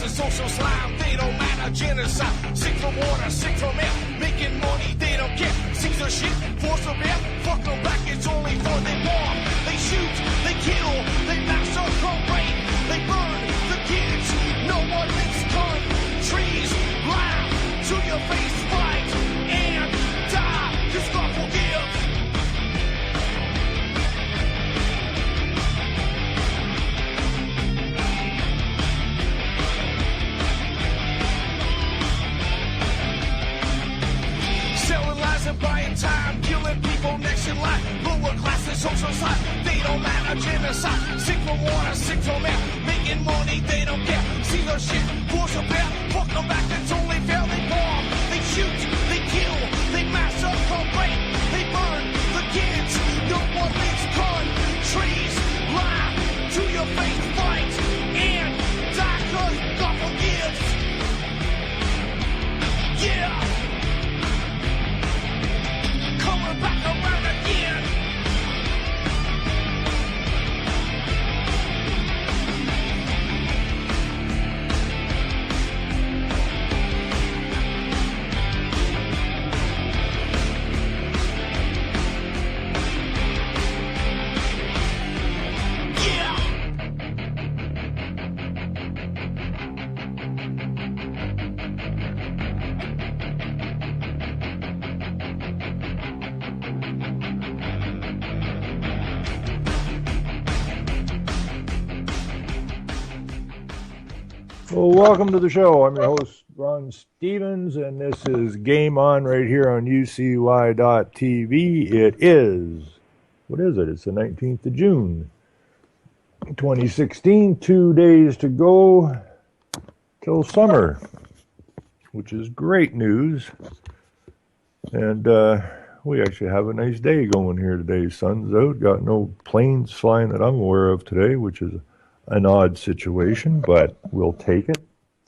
classes, social slime, they don't matter, genocide. Sick from water, sick from air, making money, they don't care. Caesar shit, force of air, fuck them back, it's only for they bomb. They shoot, they kill, they massacre, rape, they burn the kids. No one makes countries laugh to your face, fight and die, cause God forgives. Selling lies and buying time, killing people next in line. Lower classes, social slide, they don't matter, genocide. Sick from water, sick from air, making money, they don't care. See their shit, force a bear, fuck them back, it's only fair. They bomb, they shoot, they kill, they massacre, rape, they burn the kids. No one makes countries lie to your face, fight and die, cause God forgives. Yeah. Coming back around again. Well, welcome to the show. I'm your host, Ron Stevens, and this is Game On right here on UCY.TV. It is, what is it? It's the 19th of June, 2016. 2 days to go till summer, which is great news. And we actually have a nice day going here today. Sun's out. Got no planes flying that I'm aware of today, which is an odd situation, but we'll take it.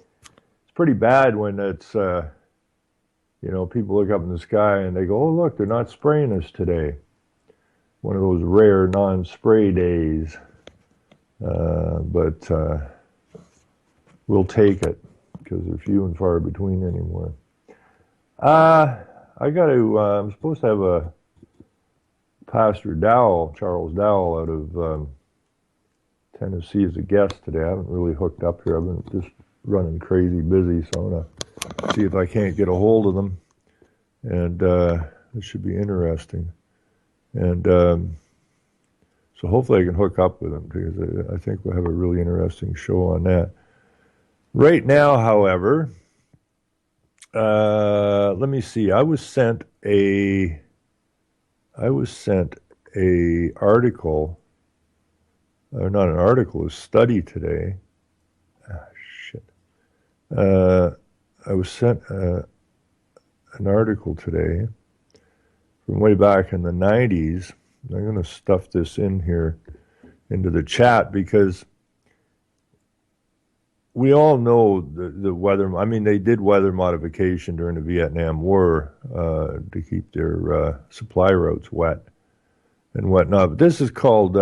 It's pretty bad when it's, people look up in the sky and they go, oh, look, they're not spraying us today. One of those rare non-spray days. But we'll take it because they're few and far between anymore. I'm supposed to have a Pastor Dowell, Charles Dowell, out of Tennessee as a guest today. I haven't really hooked up here. I've been just running crazy busy, so I'm going to see if I can't get a hold of them. And it should be interesting. And so hopefully I can hook up with them because I think we'll have a really interesting show on that. Right now, however, let me see. I was sent a article. Not an article, a study today. I was sent an article today from way back in the 90s. I'm going to stuff this in here into the chat because we all know the weather. I mean, they did weather modification during the Vietnam War to keep their supply routes wet and whatnot. But this is called,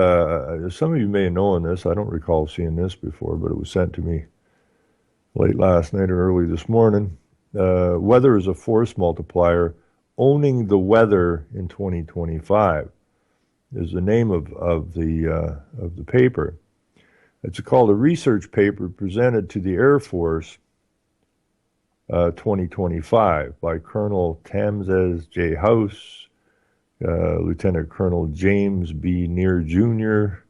some of you may know this, I don't recall seeing this before, but it was sent to me late last night or early this morning. Weather is a force multiplier. Owning the Weather in 2025 is the name of the paper. It's called a research paper presented to the Air Force 2025 by Colonel Tamzes J. House, Lieutenant Colonel James B. Neer Jr.,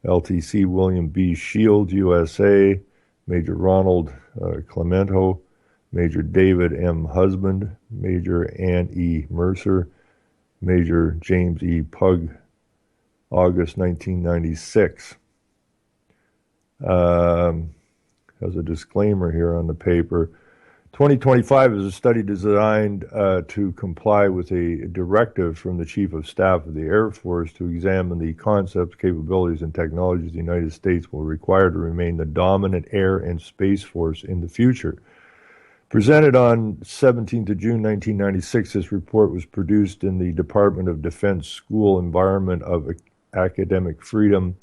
LTC William B. Shields, USA, Major Ronald Clemento, Major David M. Husband, Major Ann E. Mercer, Major James E. Pugh, August 1996. Has a disclaimer here on the paper. 2025 is a study designed to comply with a directive from the Chief of Staff of the Air Force to examine the concepts, capabilities, and technologies the United States will require to remain the dominant air and space force in the future. Presented on 17th of June 1996, this report was produced in the Department of Defense School Environment of Academic Freedom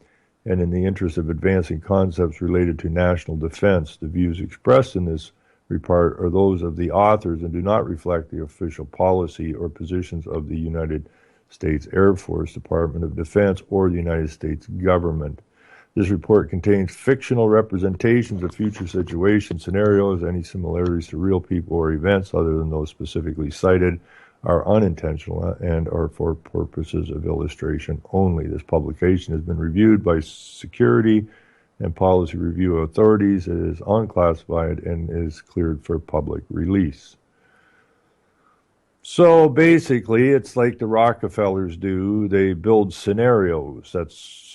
and in the interest of advancing concepts related to national defense. The views expressed in this report are those of the authors and do not reflect the official policy or positions of the United States Air Force, Department of Defense, or the United States government. This report contains fictional representations of future situations, scenarios. Any similarities to real people or events other than those specifically cited are unintentional and are for purposes of illustration only. This publication has been reviewed by security and policy review authorities. It is unclassified and is cleared for public release. So basically, it's like the Rockefellers do. They build scenarios.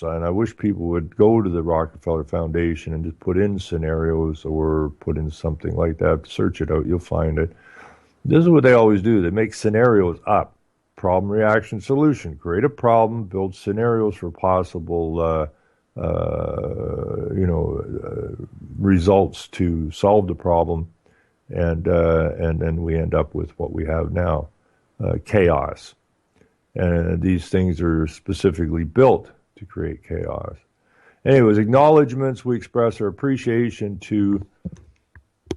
And I wish people would go to the Rockefeller Foundation and just put in scenarios or put in something like that. Search it out, you'll find it. This is what they always do. They make scenarios up. Problem, reaction, solution. Create a problem, build scenarios for possible results to solve the problem. And then we end up with what we have now, chaos. And these things are specifically built to create chaos. Anyways, acknowledgments. We express our appreciation to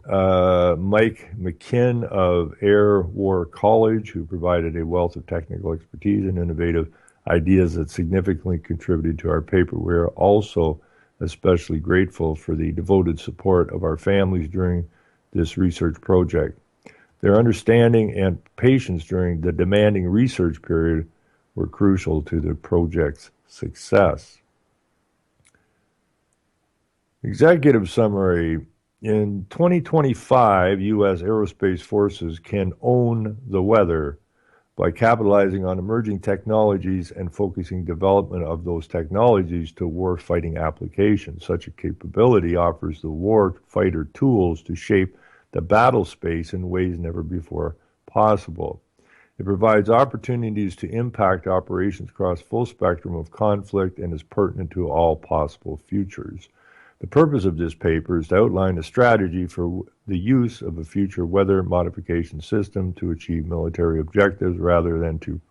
Mike McKinn of Air War College, who provided a wealth of technical expertise and innovative ideas that significantly contributed to our paper. We are also especially grateful for the devoted support of our families during this research project. Their understanding and patience during the demanding research period were crucial to the project's success. Executive summary. In 2025, U.S. aerospace forces can own the weather by capitalizing on emerging technologies and focusing development of those technologies to war-fighting applications. Such a capability offers the war fighter tools to shape the battle space in ways never before possible. It provides opportunities to impact operations across full spectrum of conflict and is pertinent to all possible futures. The purpose of this paper is to outline a strategy for the use of a future weather modification system to achieve military objectives rather than to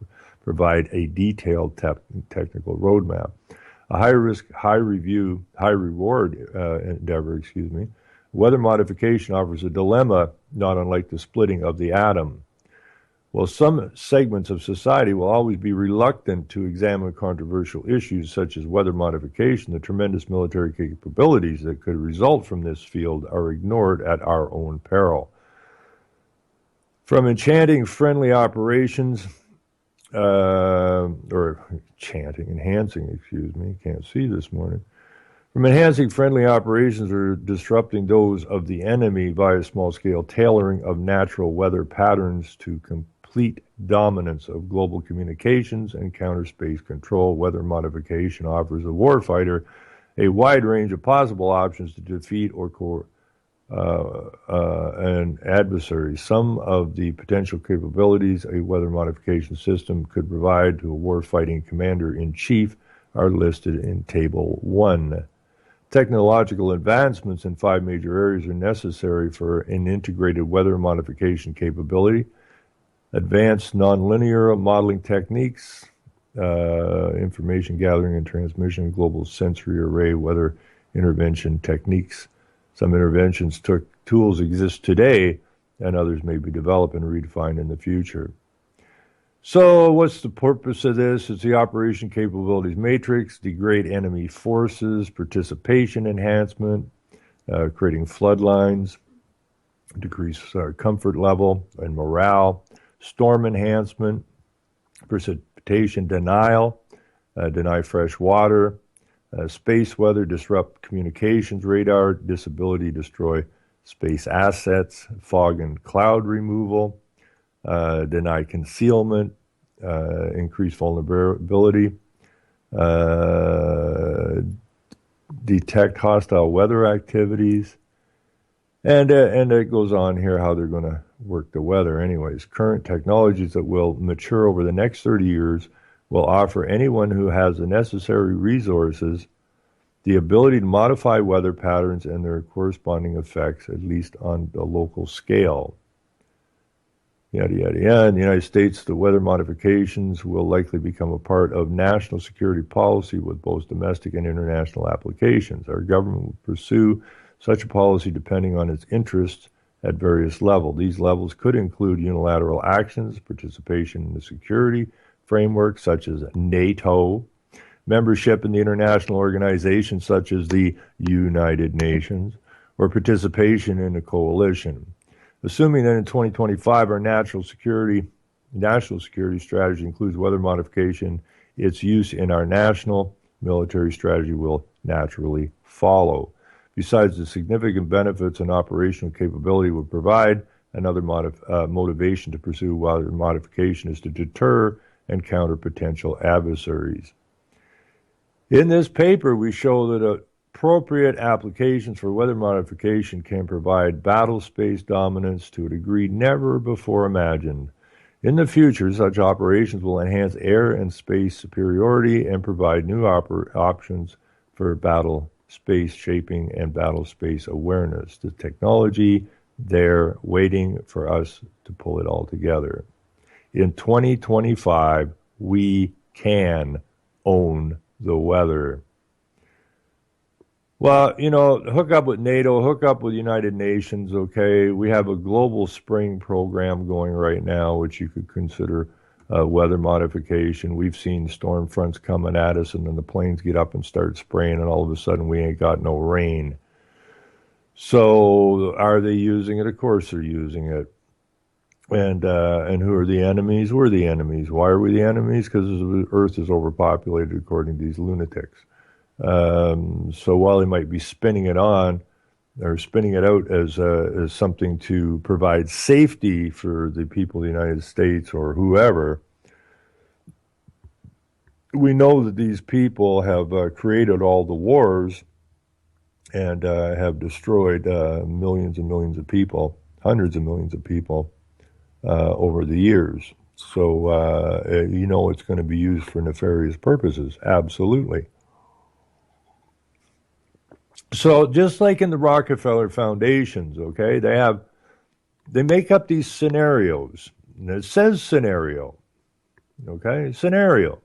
provide a detailed technical roadmap. A high-risk, high-reward endeavor, weather modification offers a dilemma not unlike the splitting of the atom. While some segments of society will always be reluctant to examine controversial issues such as weather modification, the tremendous military capabilities that could result from this field are ignored at our own peril. From enhancing friendly operations, can't see this morning. From enhancing friendly operations or disrupting those of the enemy via small-scale tailoring of natural weather patterns to complete dominance of global communications and counter-space control, weather modification offers the warfighter a wide range of possible options to defeat or an adversary. Some of the potential capabilities a weather modification system could provide to a warfighting commander-in-chief are listed in Table 1. Technological advancements in 5 major areas are necessary for an integrated weather modification capability. Advanced nonlinear modeling techniques, information gathering and transmission, global sensory array weather intervention techniques. Some interventions tools exist today, and others may be developed and redefined in the future. So what's the purpose of this? It's the Operation Capabilities Matrix, degrade enemy forces, participation enhancement, creating floodlines, decrease comfort level and morale, storm enhancement, precipitation denial, deny fresh water, space weather, disrupt communications, radar, disability, destroy space assets, fog and cloud removal, deny concealment, increase vulnerability, detect hostile weather activities, and it goes on here how they're going to work the weather. Anyways, current technologies that will mature over the next 30 years will offer anyone who has the necessary resources the ability to modify weather patterns and their corresponding effects, at least on the local scale. yada, yada, yada. In the United States, the weather modifications will likely become a part of national security policy with both domestic and international applications. Our government will pursue such a policy depending on its interests at various levels. These levels could include unilateral actions, participation in the security framework such as NATO, membership in the international organizations such as the United Nations, or participation in a coalition. Assuming that in 2025 our national security strategy includes weather modification, its use in our national military strategy will naturally follow. Besides the significant benefits and operational capability would provide, another motivation to pursue weather modification is to deter and counter potential adversaries. In this paper, we show that appropriate applications for weather modification can provide battle space dominance to a degree never before imagined. In the future, such operations will enhance air and space superiority and provide new options for battle space shaping and battle space awareness. The technology there waiting for us to pull it all together. In 2025, we can own the weather. Well, hook up with NATO, hook up with the United Nations, okay? We have a global spring program going right now, which you could consider weather modification. We've seen storm fronts coming at us, and then the planes get up and start spraying, and all of a sudden we ain't got no rain. So are they using it? Of course they're using it. And who are the enemies? We're the enemies. Why are we the enemies? Because the Earth is overpopulated, according to these lunatics. So while they might be spinning it on or spinning it out as something to provide safety for the people of the United States or whoever, we know that these people have created all the wars and have destroyed millions and millions of people, hundreds of millions of people over the years. So, it's going to be used for nefarious purposes. Absolutely. So just like in the Rockefeller Foundations, okay, they make up these scenarios. And it says scenario, okay, scenario.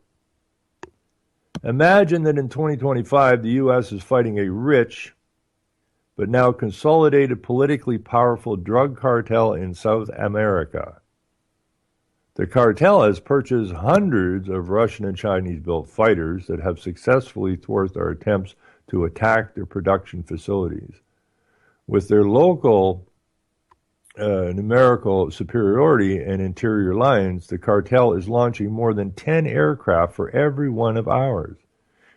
Imagine that in 2025, the U.S. is fighting a rich, but now consolidated, politically powerful drug cartel in South America. The cartel has purchased hundreds of Russian and Chinese-built fighters that have successfully thwarted our attempts to attack their production facilities. With their local numerical superiority and interior lines, the cartel is launching more than 10 aircraft for every one of ours.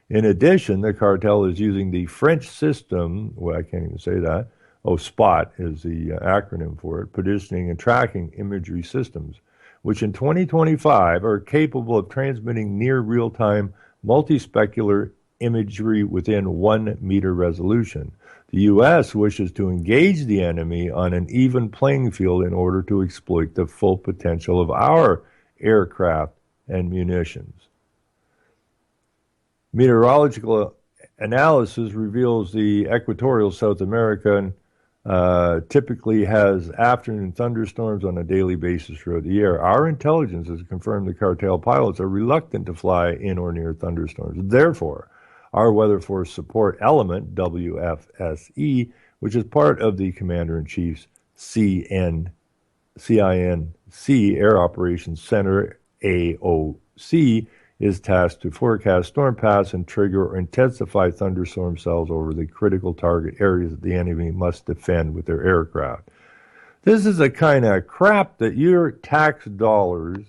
In addition, the cartel is using the French system, well, I can't even say that, SPOT is the acronym for it, Positioning and Tracking Imagery Systems, which in 2025 are capable of transmitting near real-time multispecular imagery within 1 meter resolution. The U.S. wishes to engage the enemy on an even playing field in order to exploit the full potential of our aircraft and munitions. Meteorological analysis reveals the equatorial South American typically has afternoon thunderstorms on a daily basis throughout the year. Our intelligence has confirmed the cartel pilots are reluctant to fly in or near thunderstorms. Therefore, our Weather Force Support Element, WFSE, which is part of the Commander-in-Chief's CINC Air Operations Center, AOC, is tasked to forecast storm paths and trigger or intensify thunderstorm cells over the critical target areas that the enemy must defend with their aircraft. This is the kind of crap that your tax dollars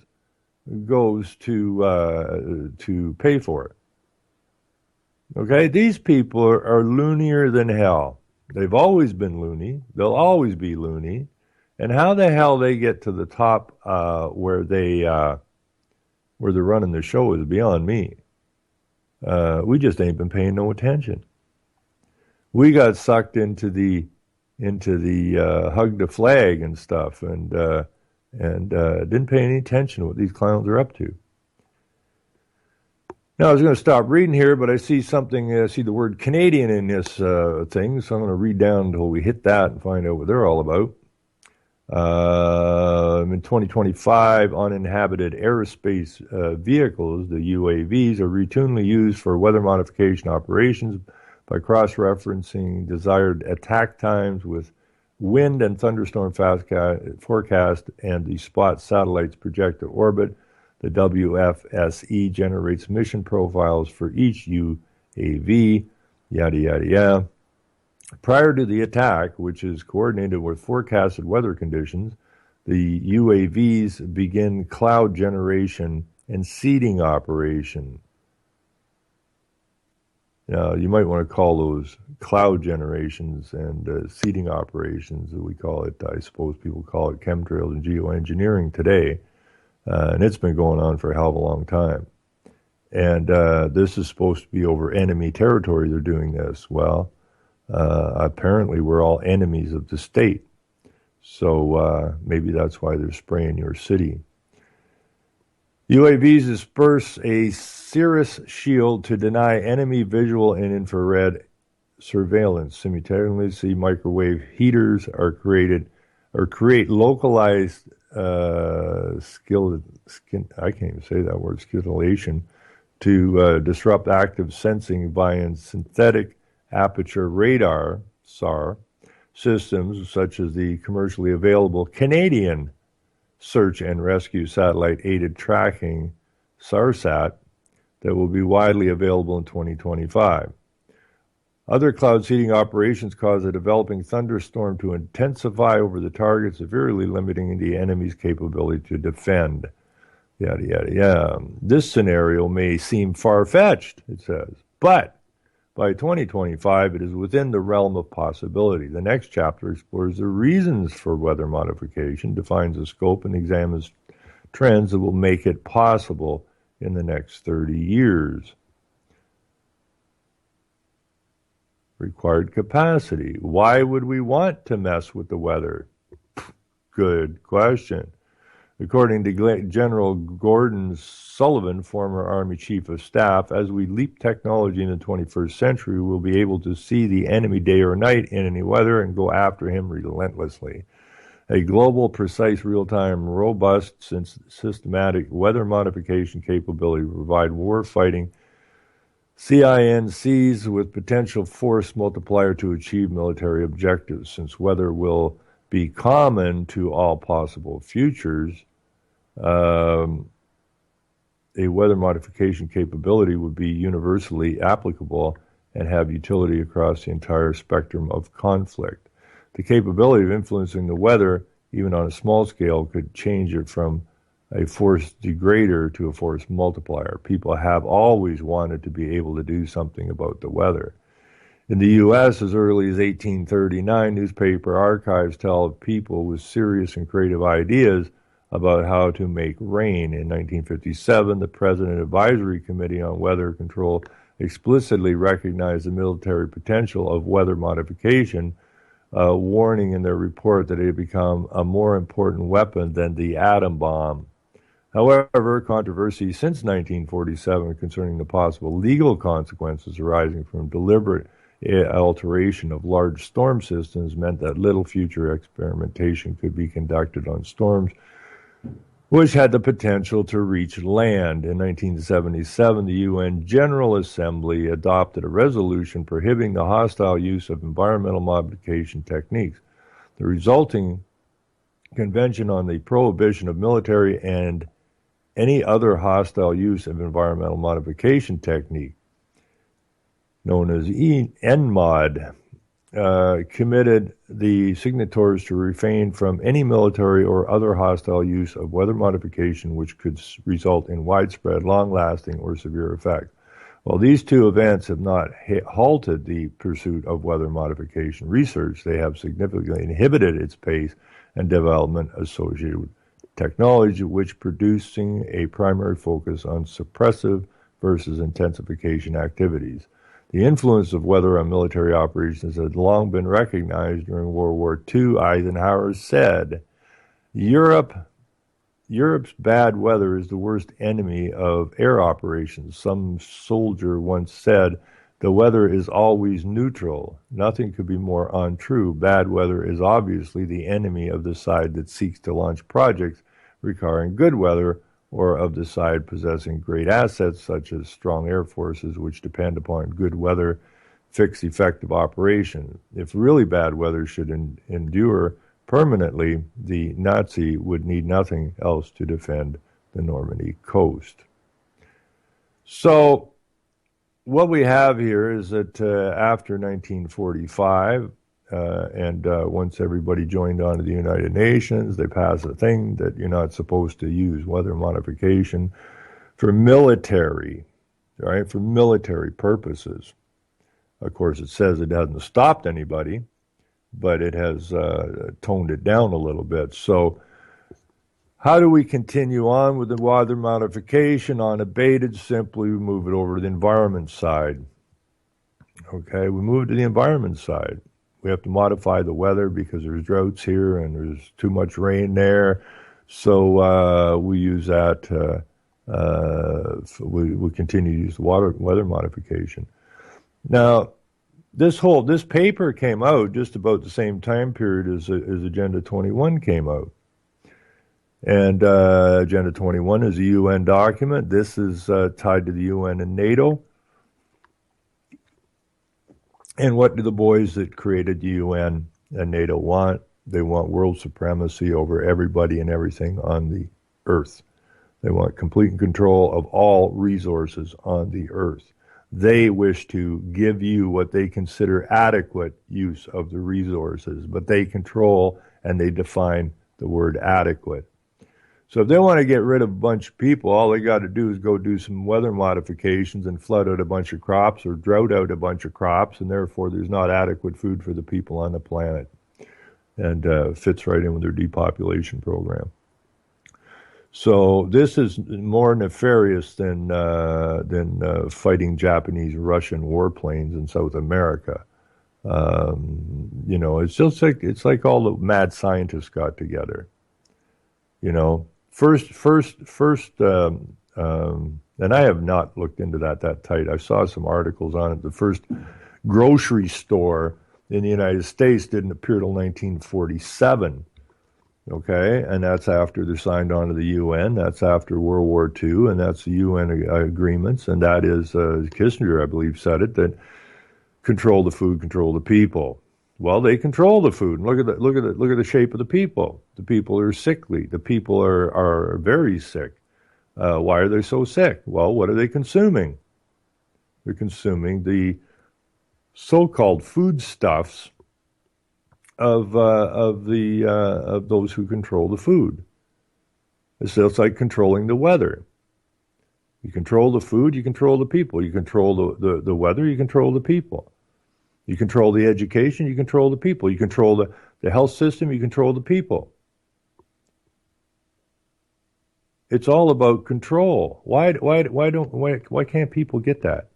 goes to pay for it. Okay, these people are loonier than hell. They've always been loony. They'll always be loony. And how the hell they get to the top where they're running the show is beyond me. We just ain't been paying no attention. We got sucked into the hug the flag and stuff, and didn't pay any attention to what these clowns are up to. Now, I was going to stop reading here, but I see the word Canadian in this thing, so I'm going to read down until we hit that and find out what they're all about. In 2025, uninhabited aerospace vehicles, the UAVs, are routinely used for weather modification operations by cross-referencing desired attack times with wind and thunderstorm forecast and the spot satellites projected orbit. The WFSE generates mission profiles for each UAV, yada, yada, yada. Prior to the attack, which is coordinated with forecasted weather conditions, the UAVs begin cloud generation and seeding operation. Now, you might want to call those cloud generations and seeding operations, that we call it. I suppose people call it chemtrails and geoengineering today. And it's been going on for a hell of a long time. And this is supposed to be over enemy territory they're doing this. Well, apparently we're all enemies of the state. So maybe that's why they're spraying your city. UAVs disperse a cirrus shield to deny enemy visual and infrared surveillance. Simultaneously, microwave heaters are created or create localized I can't even say that word, scintillation, to disrupt active sensing via synthetic aperture radar, SAR, systems such as the commercially available Canadian Search and Rescue Satellite-Aided Tracking, SARSAT, that will be widely available in 2025. Other cloud seeding operations cause a developing thunderstorm to intensify over the target, severely limiting the enemy's capability to defend. Yada, yada, yada. This scenario may seem far-fetched, it says, but by 2025, it is within the realm of possibility. The next chapter explores the reasons for weather modification, defines the scope, and examines trends that will make it possible in the next 30 years. Required capacity. Why would we want to mess with the weather? Good question. According to General Gordon Sullivan, former Army Chief of Staff, as we leap technology in the 21st century, we'll be able to see the enemy day or night in any weather and go after him relentlessly. A global, precise, real-time, robust, systematic weather modification capability will provide war-fighting CINCs with potential force multiplier to achieve military objectives. Since weather will be common to all possible futures, a weather modification capability would be universally applicable and have utility across the entire spectrum of conflict. The capability of influencing the weather, even on a small scale, could change it from a force degrader to a force multiplier. People have always wanted to be able to do something about the weather. In the U.S., as early as 1839, newspaper archives tell of people with serious and creative ideas about how to make rain. In 1957, the President Advisory Committee on Weather Control explicitly recognized the military potential of weather modification, warning in their report that it had become a more important weapon than the atom bomb. However, controversy since 1947 concerning the possible legal consequences arising from deliberate alteration of large storm systems meant that little future experimentation could be conducted on storms which had the potential to reach land. In 1977, the UN General Assembly adopted a resolution prohibiting the hostile use of environmental modification techniques. The resulting Convention on the Prohibition of Military and any other hostile use of environmental modification technique, known as ENMOD, committed the signatories to refrain from any military or other hostile use of weather modification which could result in widespread, long-lasting, or severe effect. While these two events have not halted the pursuit of weather modification research, they have significantly inhibited its pace and development associated with technology, which producing a primary focus on suppressive versus intensification activities. The influence of weather on military operations had long been recognized. During World War II, Eisenhower said, Europe's bad weather is the worst enemy of air operations. Some soldier once said The weather is always neutral. Nothing could be more untrue. Bad weather is obviously the enemy of the side that seeks to launch projects requiring good weather, or of the side possessing great assets such as strong air forces which depend upon good weather fix effective operation. If really bad weather should endure permanently, the Nazi would need nothing else to defend the Normandy coast. So what we have here is that after 1945, once everybody joined on to the United Nations, they passed a thing that you're not supposed to use weather modification for military, right? For military purposes. Of course, it says it hasn't stopped anybody, but it has toned it down a little bit. So how do we continue on with the weather modification unabated? Simply we move it over to the environment side. Okay, we move to the environment side. We have to modify the weather because there's droughts here and there's too much rain there. So we use that. We continue to use the weather modification. Now, this paper came out just about the same time period as Agenda 21 came out. And Agenda 21 is a UN document. This is tied to the UN and NATO. And what do the boys that created the UN and NATO want? They want world supremacy over everybody and everything on the earth. They want complete control of all resources on the earth. They wish to give you what they consider adequate use of the resources, but they control and they define the word adequate. So if they want to get rid of a bunch of people, all they got to do is go do some weather modifications and flood out a bunch of crops or drought out a bunch of crops, and therefore there's not adequate food for the people on the planet. And fits right in with their depopulation program. So this is more nefarious than fighting Japanese, Russian warplanes in South America. It's just like all the mad scientists got together. First, and I have not looked into that tight. I saw some articles on it. The first grocery store in the United States didn't appear till 1947. Okay, and that's after they're signed on to the UN. That's after World War II, and that's the UN agreements. And that is Kissinger, I believe, said it, that control the food, control the people. Well, they control the food. Look at the shape of the people. The people are sickly. The people are very sick. Why are they so sick? Well, what are they consuming? They're consuming the so-called foodstuffs of those who control the food. It's like controlling the weather. You control the food, you control the people. You control the weather, you control the people. You control the education, you control the people. You control the health system, you control the people. It's all about control. Why can't people get that?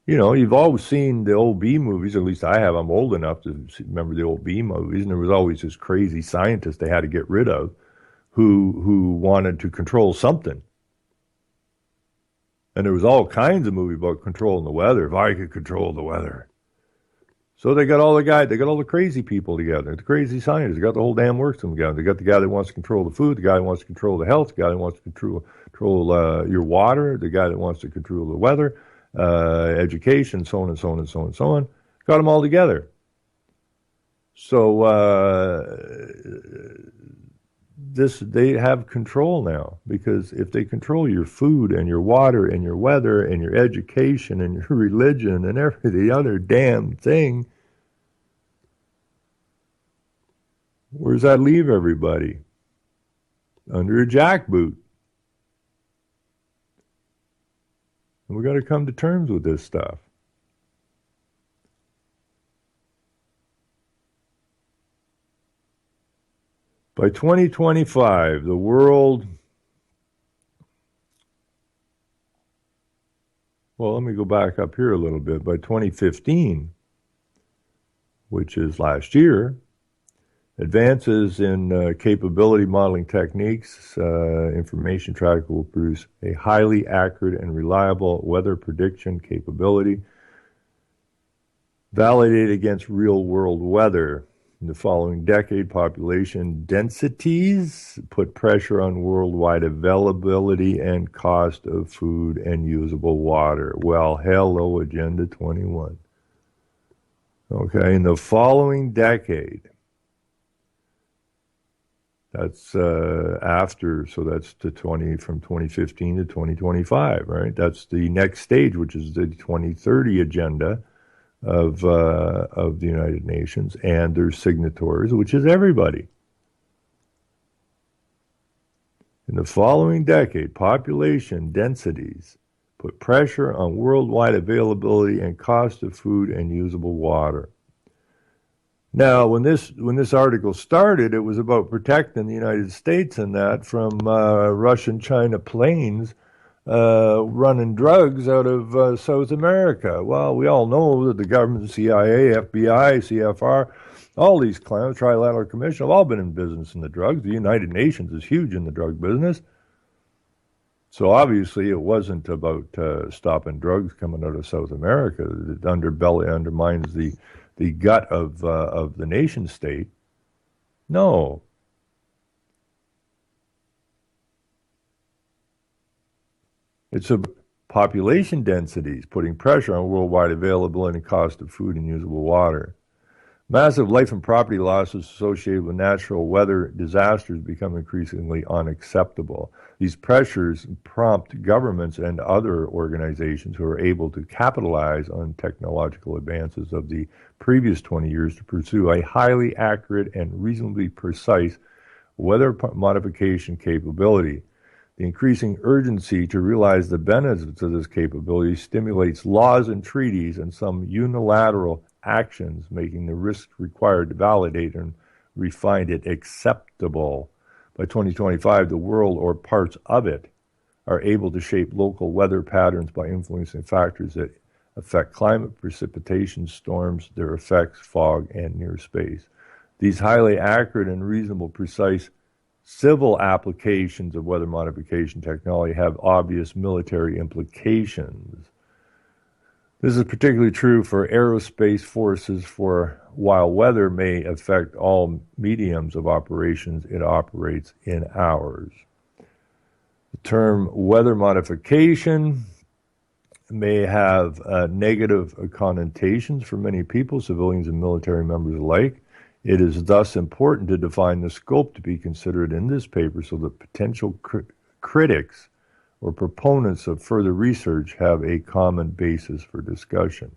You've always seen the old B movies, at least I have. I'm old enough to remember the old B movies, and there was always this crazy scientist they had to get rid of who wanted to control something. And there was all kinds of movies about controlling the weather. If I could control the weather. So they got all the crazy people together, the crazy scientists. They got the whole damn works together. They got the guy that wants to control the food, the guy that wants to control the health, the guy that wants to control your water, the guy that wants to control the weather, education, so on and so on and so on and so on. Got them all together. So they have control now, because if they control your food and your water and your weather and your education and your religion and every other damn thing, where does that leave everybody? Under a jackboot. And we got to come to terms with this stuff. By 2025, the world... Well, let me go back up here a little bit. By 2015, which is last year, advances in capability modeling techniques, information tracker will produce a highly accurate and reliable weather prediction capability validated against real-world weather. In the following decade, population densities put pressure on worldwide availability and cost of food and usable water. Well, hello, Agenda 21. Okay, in the following decade, that's after, so that's from 2015 to 2025, right? That's the next stage, which is the 2030 agenda of the United Nations and their signatories, which is everybody. In the following decade, population densities put pressure on worldwide availability and cost of food and usable water. Now, when this article started, it was about protecting the United States and that from Russian China planes running drugs out of South America. Well, we all know that the government, CIA, FBI, CFR, all these clowns, Trilateral Commission, have all been in business in the drugs. The United Nations is huge in the drug business. So obviously it wasn't about stopping drugs coming out of South America. The underbelly undermines the gut of the nation state. No. It's a population densities putting pressure on worldwide availability and cost of food and usable water. Massive life and property losses associated with natural weather disasters become increasingly unacceptable. These pressures prompt governments and other organizations who are able to capitalize on technological advances of the previous 20 years to pursue a highly accurate and reasonably precise weather modification capability. The increasing urgency to realize the benefits of this capability stimulates laws and treaties and some unilateral actions, making the risks required to validate and refine it acceptable. By 2025, the world or parts of it are able to shape local weather patterns by influencing factors that affect climate, precipitation, storms, their effects, fog, and near space. These highly accurate and reasonable, precise civil applications of weather modification technology have obvious military implications. This is particularly true for aerospace forces, for while weather may affect all mediums of operations, it operates in ours. The term weather modification may have negative connotations for many people, civilians and military members alike. It is thus important to define the scope to be considered in this paper so that potential critics or proponents of further research have a common basis for discussion.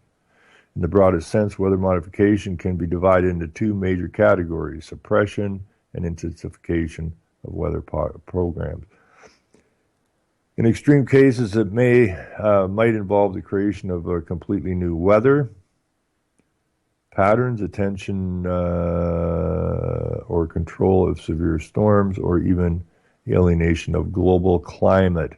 In the broadest sense, weather modification can be divided into two major categories: suppression and intensification of weather programs. In extreme cases, it might involve the creation of a completely new weather patterns, attention or control of severe storms, or even alienation of global climate,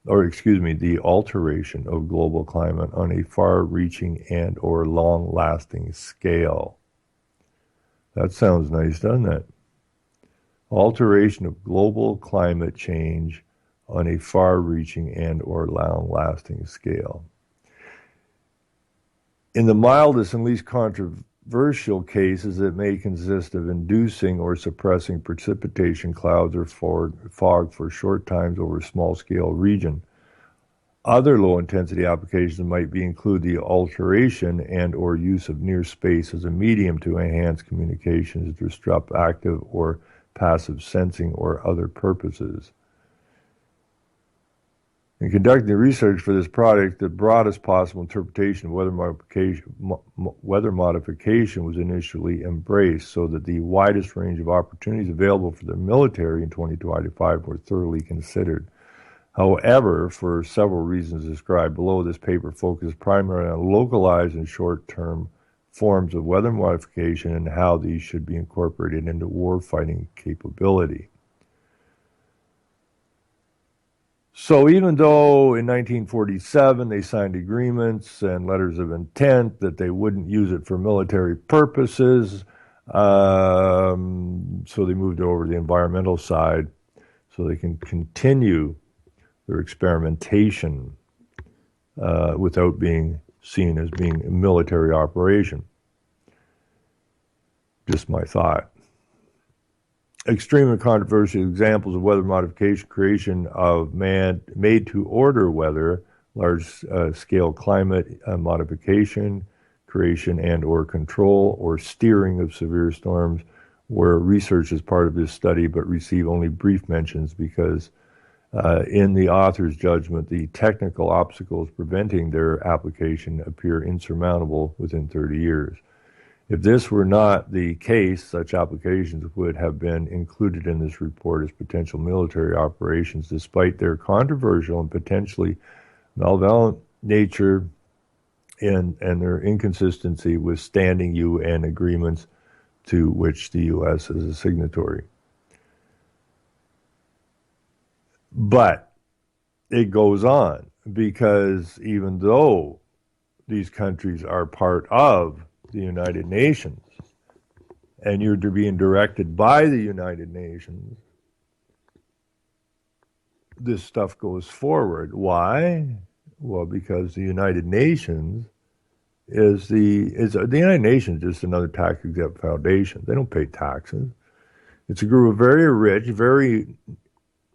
the alteration of global climate on a far-reaching and or long-lasting scale. That sounds nice, doesn't it? Alteration of global climate change on a far-reaching and or long-lasting scale. In the mildest and least controversial cases, it may consist of inducing or suppressing precipitation clouds or fog for short times over a small-scale region. Other low-intensity applications might include the alteration and or use of near space as a medium to enhance communications, disrupt active or passive sensing, or other purposes. In conducting research for this project, the broadest possible interpretation of weather modification was initially embraced, so that the widest range of opportunities available for the military in 2025 were thoroughly considered. However, for several reasons described below, this paper focused primarily on localized and short-term forms of weather modification and how these should be incorporated into warfighting capability. So even though in 1947 they signed agreements and letters of intent that they wouldn't use it for military purposes, so they moved over to the environmental side so they can continue their experimentation without being seen as being a military operation. Just my thought. Extreme and controversial examples of weather modification, creation of made-to-order weather, large-scale climate modification, creation and or control or steering of severe storms, where research is part of this study but receive only brief mentions because in the author's judgment, the technical obstacles preventing their application appear insurmountable within 30 years. If this were not the case, such applications would have been included in this report as potential military operations, despite their controversial and potentially malevolent nature and their inconsistency with standing UN agreements to which the U.S. is a signatory. But it goes on, because even though these countries are part of the United Nations, and you're being directed by the United Nations, this stuff goes forward. Why? Well, because the United Nations is the United Nations is just another tax-exempt foundation. They don't pay taxes. It's a group of very rich, very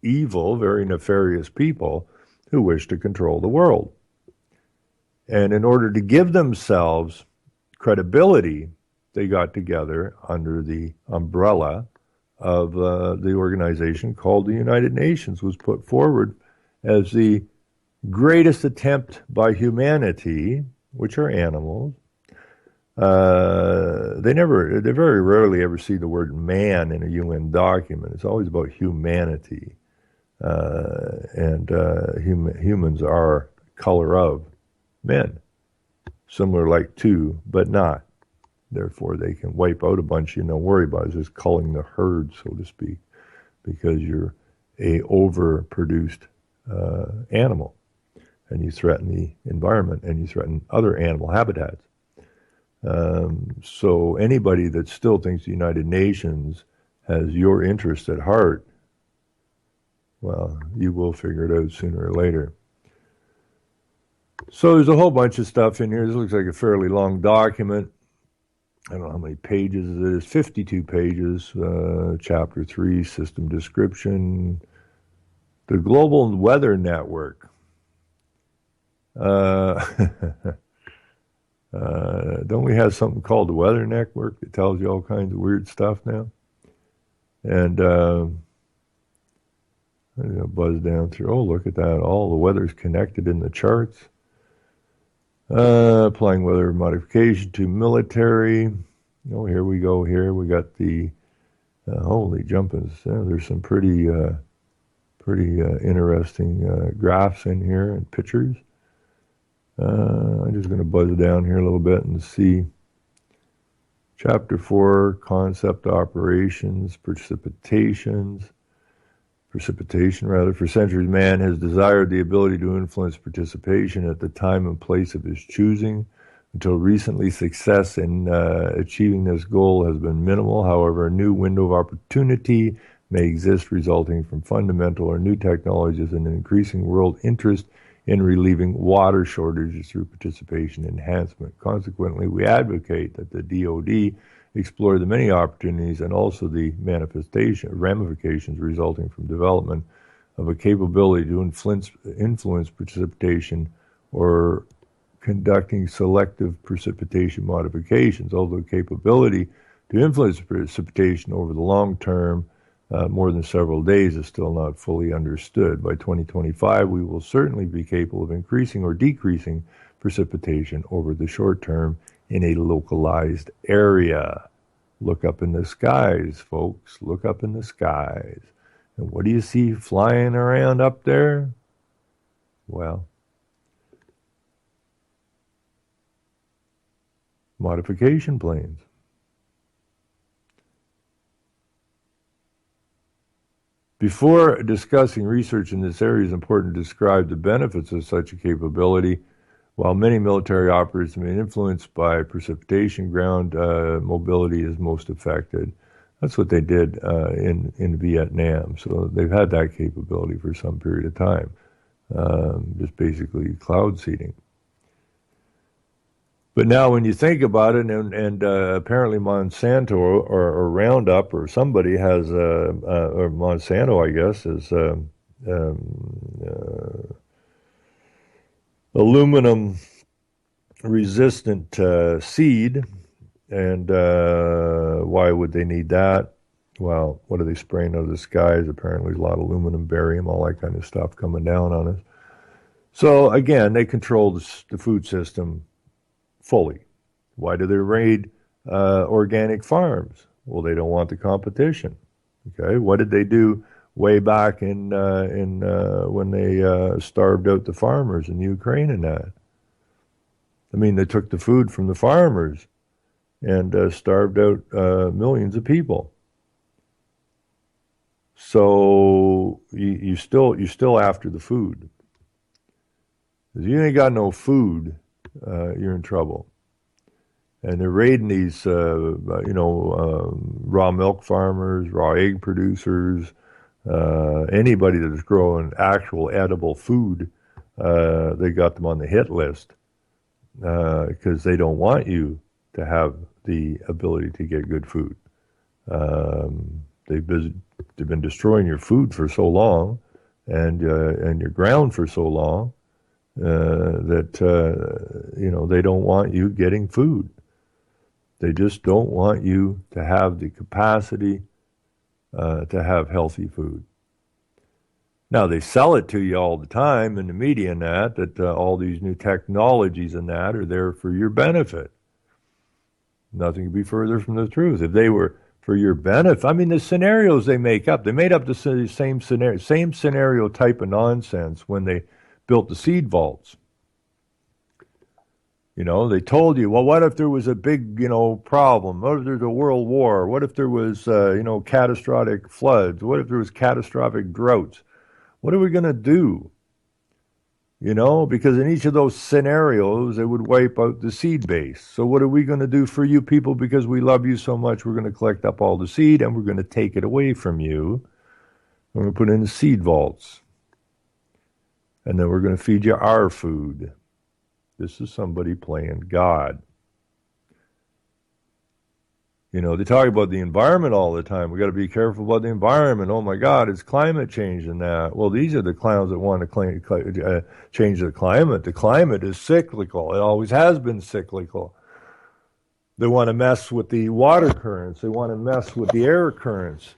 evil, very nefarious people who wish to control the world. And in order to give themselves credibility, they got together under the umbrella of the organization called the United Nations, was put forward as the greatest attempt by humanity, which are animals. They very rarely ever see the word man in a UN document. It's always about humanity. Humans are color of men. Similar like to, but not. Therefore, they can wipe out a bunch you don't worry about. It's just culling the herd, so to speak, because you're a overproduced animal, and you threaten the environment, and you threaten other animal habitats. So anybody that still thinks the United Nations has your interest at heart, well, you will figure it out sooner or later. So there's a whole bunch of stuff in here. This looks like a fairly long document. I don't know how many pages it is. 52 pages. Chapter 3, System Description. The Global Weather Network. Don't we have something called the Weather Network that tells you all kinds of weird stuff now? And I'm going to buzz down through. Oh, look at that. All the weather's connected in the charts. Applying weather modification to military. Oh, here we go. Here we got the holy jumpins. There's some pretty interesting graphs in here and pictures. I'm just going to buzz down here a little bit and see. Chapter 4, concept operations, precipitation. For centuries, man has desired the ability to influence precipitation at the time and place of his choosing. Until recently, success in achieving this goal has been minimal. However, a new window of opportunity may exist resulting from fundamental or new technologies and an increasing world interest in relieving water shortages through participation enhancement. Consequently, we advocate that the DoD explore the many opportunities and also the ramifications resulting from development of a capability to influence precipitation or conducting selective precipitation modifications. Although capability to influence precipitation over the long term, more than several days, is still not fully understood. By 2025, we will certainly be capable of increasing or decreasing precipitation over the short term in a localized area. Look up in the skies, folks. Look up in the skies. And what do you see flying around up there? Well, modification planes. Before discussing research in this area, it is important to describe the benefits of such a capability. While many military operations have been influenced by precipitation, ground mobility is most affected. That's what they did in Vietnam. So they've had that capability for some period of time, just basically cloud seeding. But now, when you think about it, and apparently Monsanto or Roundup or somebody has, or Monsanto, I guess, is aluminum resistant seed. And why would they need that? Well, what are they spraying out of the skies? Apparently, there's a lot of aluminum, barium, all that kind of stuff coming down on us. So again, they control the food system fully. Why do they raid organic farms? Well, they don't want the competition. Okay, what did they do way back in when they starved out the farmers in Ukraine and that? I mean, they took the food from the farmers and starved out millions of people. So you're still after the food. If you ain't got no food, you're in trouble. And they're raiding these, raw milk farmers, raw egg producers, anybody that's growing actual edible food. They got them on the hit list because they don't want you to have the ability to get good food. They've been destroying your food for so long, and your ground for so long that they don't want you getting food. They just don't want you to have the capacity to have healthy food. Now, they sell it to you all the time in the media and that all these new technologies and that are there for your benefit. Nothing could be further from the truth. If they were for your benefit, I mean, the scenarios they make up, they made up the same scenario type of nonsense when they built the seed vaults. They told you, well, what if there was a big, problem? What if there's a world war? What if there was, catastrophic floods? What if there was catastrophic droughts? What are we going to do? Because in each of those scenarios, they would wipe out the seed base. So what are we going to do for you people? Because we love you so much, we're going to collect up all the seed and we're going to take it away from you. We're going to put it in the seed vaults. And then we're going to feed you our food. This is somebody playing God. They talk about the environment all the time. We got to be careful about the environment. Oh my God, it's climate change and that. Well, these are the clowns that want to change the climate. The climate is cyclical. It always has been cyclical. They want to mess with the water currents. They want to mess with the air currents.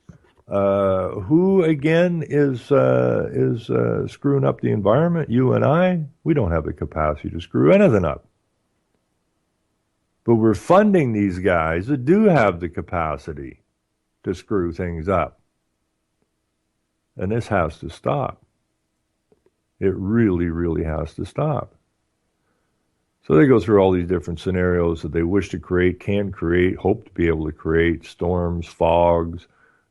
Who again is screwing up the environment? You and I. We don't have the capacity to screw anything up. But we're funding these guys that do have the capacity to screw things up. And this has to stop. It really, really has to stop. So they go through all these different scenarios that they wish to create, can create, hope to be able to create: storms, fogs,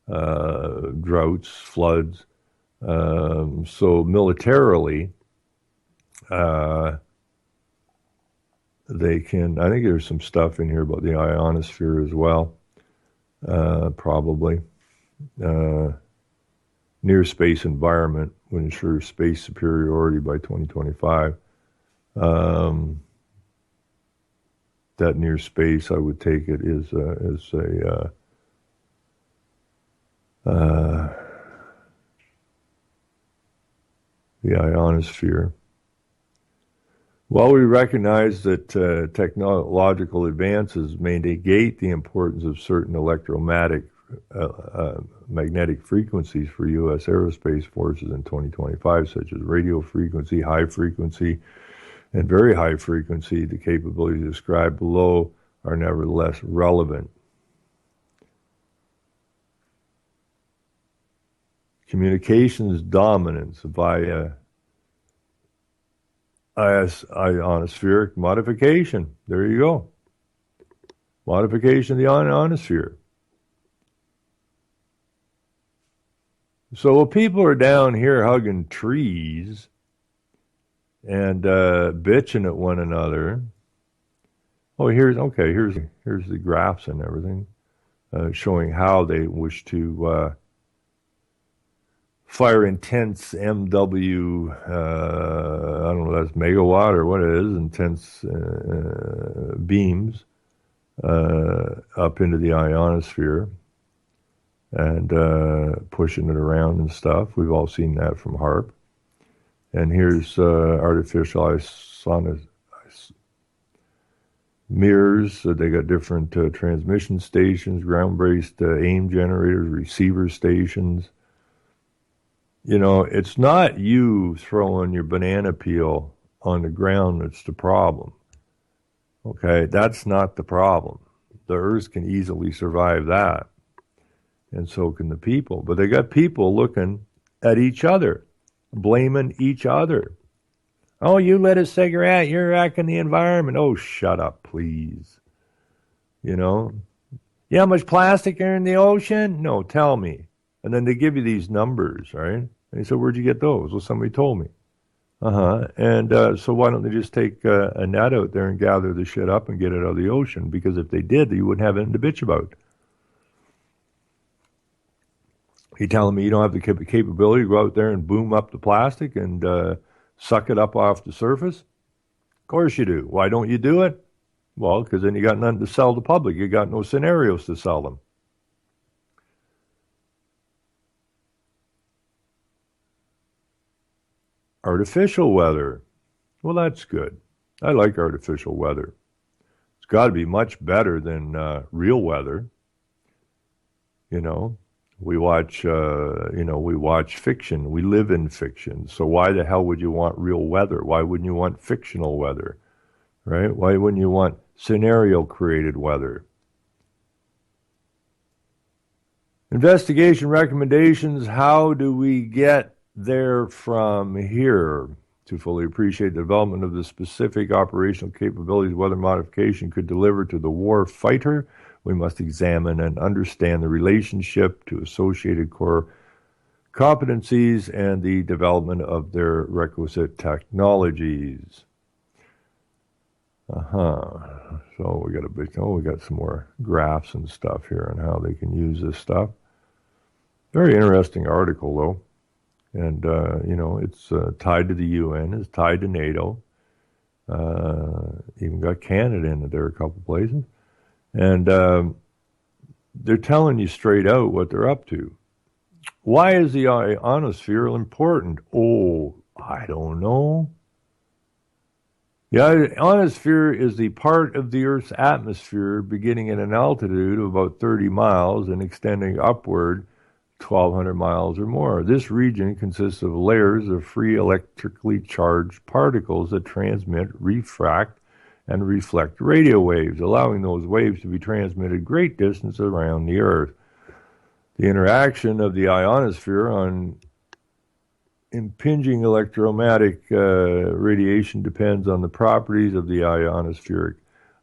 droughts, floods. So militarily, they can, I think there's some stuff in here about the ionosphere as well, probably. Near space environment would ensure space superiority by 2025. That near space, I would take it, is the ionosphere. While we recognize that technological advances may negate the importance of certain electromagnetic frequencies for U.S. aerospace forces in 2025, such as radio frequency, high frequency, and very high frequency, the capabilities described below are nevertheless relevant. Communications dominance via ionospheric modification. There you go. Modification of the ionosphere. So while people are down here hugging trees and bitching at one another, here's the graphs and everything showing how they wish to fire intense MW, I don't know, that's megawatt or what it is, intense beams up into the ionosphere and pushing it around and stuff. We've all seen that from HAARP. And here's artificial mirrors. They got different transmission stations, ground-based aim generators, receiver stations. You know, it's not you throwing your banana peel on the ground that's the problem. Okay, that's not the problem. The Earth can easily survive that, and so can the people. But they got people looking at each other, blaming each other. Oh, you lit a cigarette, you're wrecking the environment. Oh, shut up, please. You know? You know how much plastic are in the ocean? No, tell me. And then they give you these numbers, right? And you say, where'd you get those? Well, somebody told me. And so why don't they just take a net out there and gather the shit up and get it out of the ocean? Because if they did, you wouldn't have anything to bitch about. You telling me you don't have the capability to go out there and boom up the plastic and suck it up off the surface? Of course you do. Why don't you do it? Well, because then you got nothing to sell the public. You got no scenarios to sell them. Artificial weather. Well, that's good. I like artificial weather. It's got to be much better than real weather. You know, we watch fiction. We live in fiction. So why the hell would you want real weather? Why wouldn't you want fictional weather, right? Why wouldn't you want scenario-created weather? Investigation recommendations. How do we get there from here? To fully appreciate the development of the specific operational capabilities weather modification could deliver to the war fighter, we must examine and understand the relationship to associated core competencies and the development of their requisite technologies. So we got some more graphs and stuff here on how they can use this stuff. Very interesting article, though. And, it's tied to the UN, it's tied to NATO, even got Canada in there a couple places. And they're telling you straight out what they're up to. Why is the ionosphere important? Oh, I don't know. The ionosphere is the part of the Earth's atmosphere beginning at an altitude of about 30 miles and extending upward 1,200 miles or more. This region consists of layers of free electrically charged particles that transmit, refract, and reflect radio waves, allowing those waves to be transmitted great distances around the Earth. The interaction of the ionosphere on impinging electromagnetic radiation depends on the properties of the ionospheric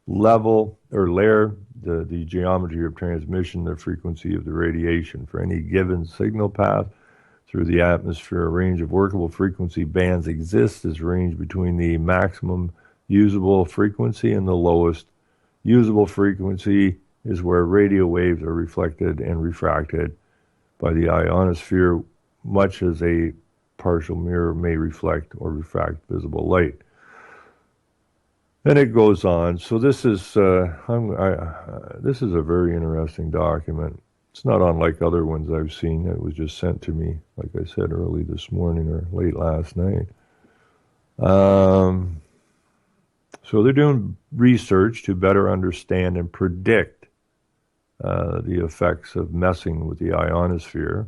level or layer, the geometry of transmission, the frequency of the radiation. For any given signal path through the atmosphere, a range of workable frequency bands exists. This range between the maximum usable frequency and the lowest usable frequency is where radio waves are reflected and refracted by the ionosphere, much as a partial mirror may reflect or refract visible light. And it goes on. So this is this is a very interesting document. It's not unlike other ones I've seen. It was just sent to me, like I said, early this morning or late last night. So they're doing research to better understand and predict the effects of messing with the ionosphere.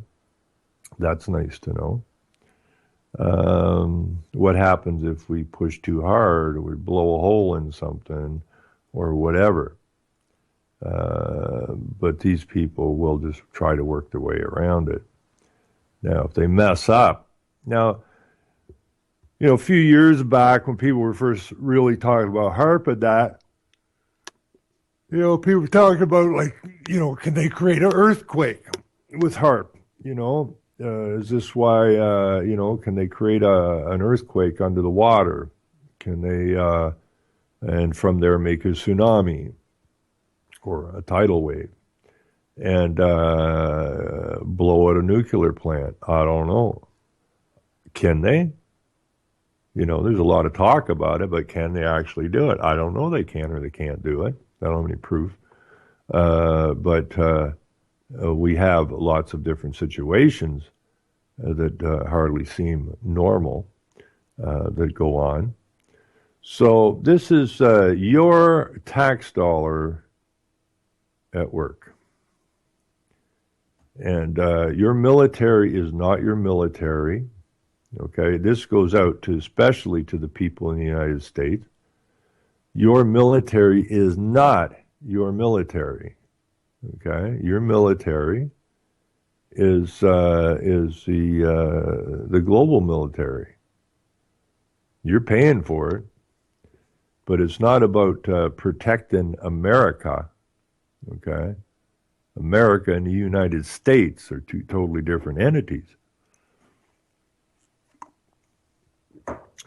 That's nice to know. What happens if we push too hard or we blow a hole in something or whatever. But these people will just try to work their way around it. Now, if they mess up, a few years back when people were first really talking about HAARP and that, people were talking about can they create an earthquake with HAARP? Is this why, can they create an earthquake under the water? Can they, and from there make a tsunami or a tidal wave? and blow out a nuclear plant. I don't know. Can they? You know, there's a lot of talk about it, but can they actually do it? I don't know. They can or they can't do it. I don't have any proof. But we have lots of different situations that hardly seem normal that go on. So this is your tax dollar at work. And your military is not your military. Okay, this goes out to especially to the people in the United States. Your military is not your military. Okay, your military is the global military. You're paying for it, but it's not about protecting America. Okay, America and the United States are two totally different entities.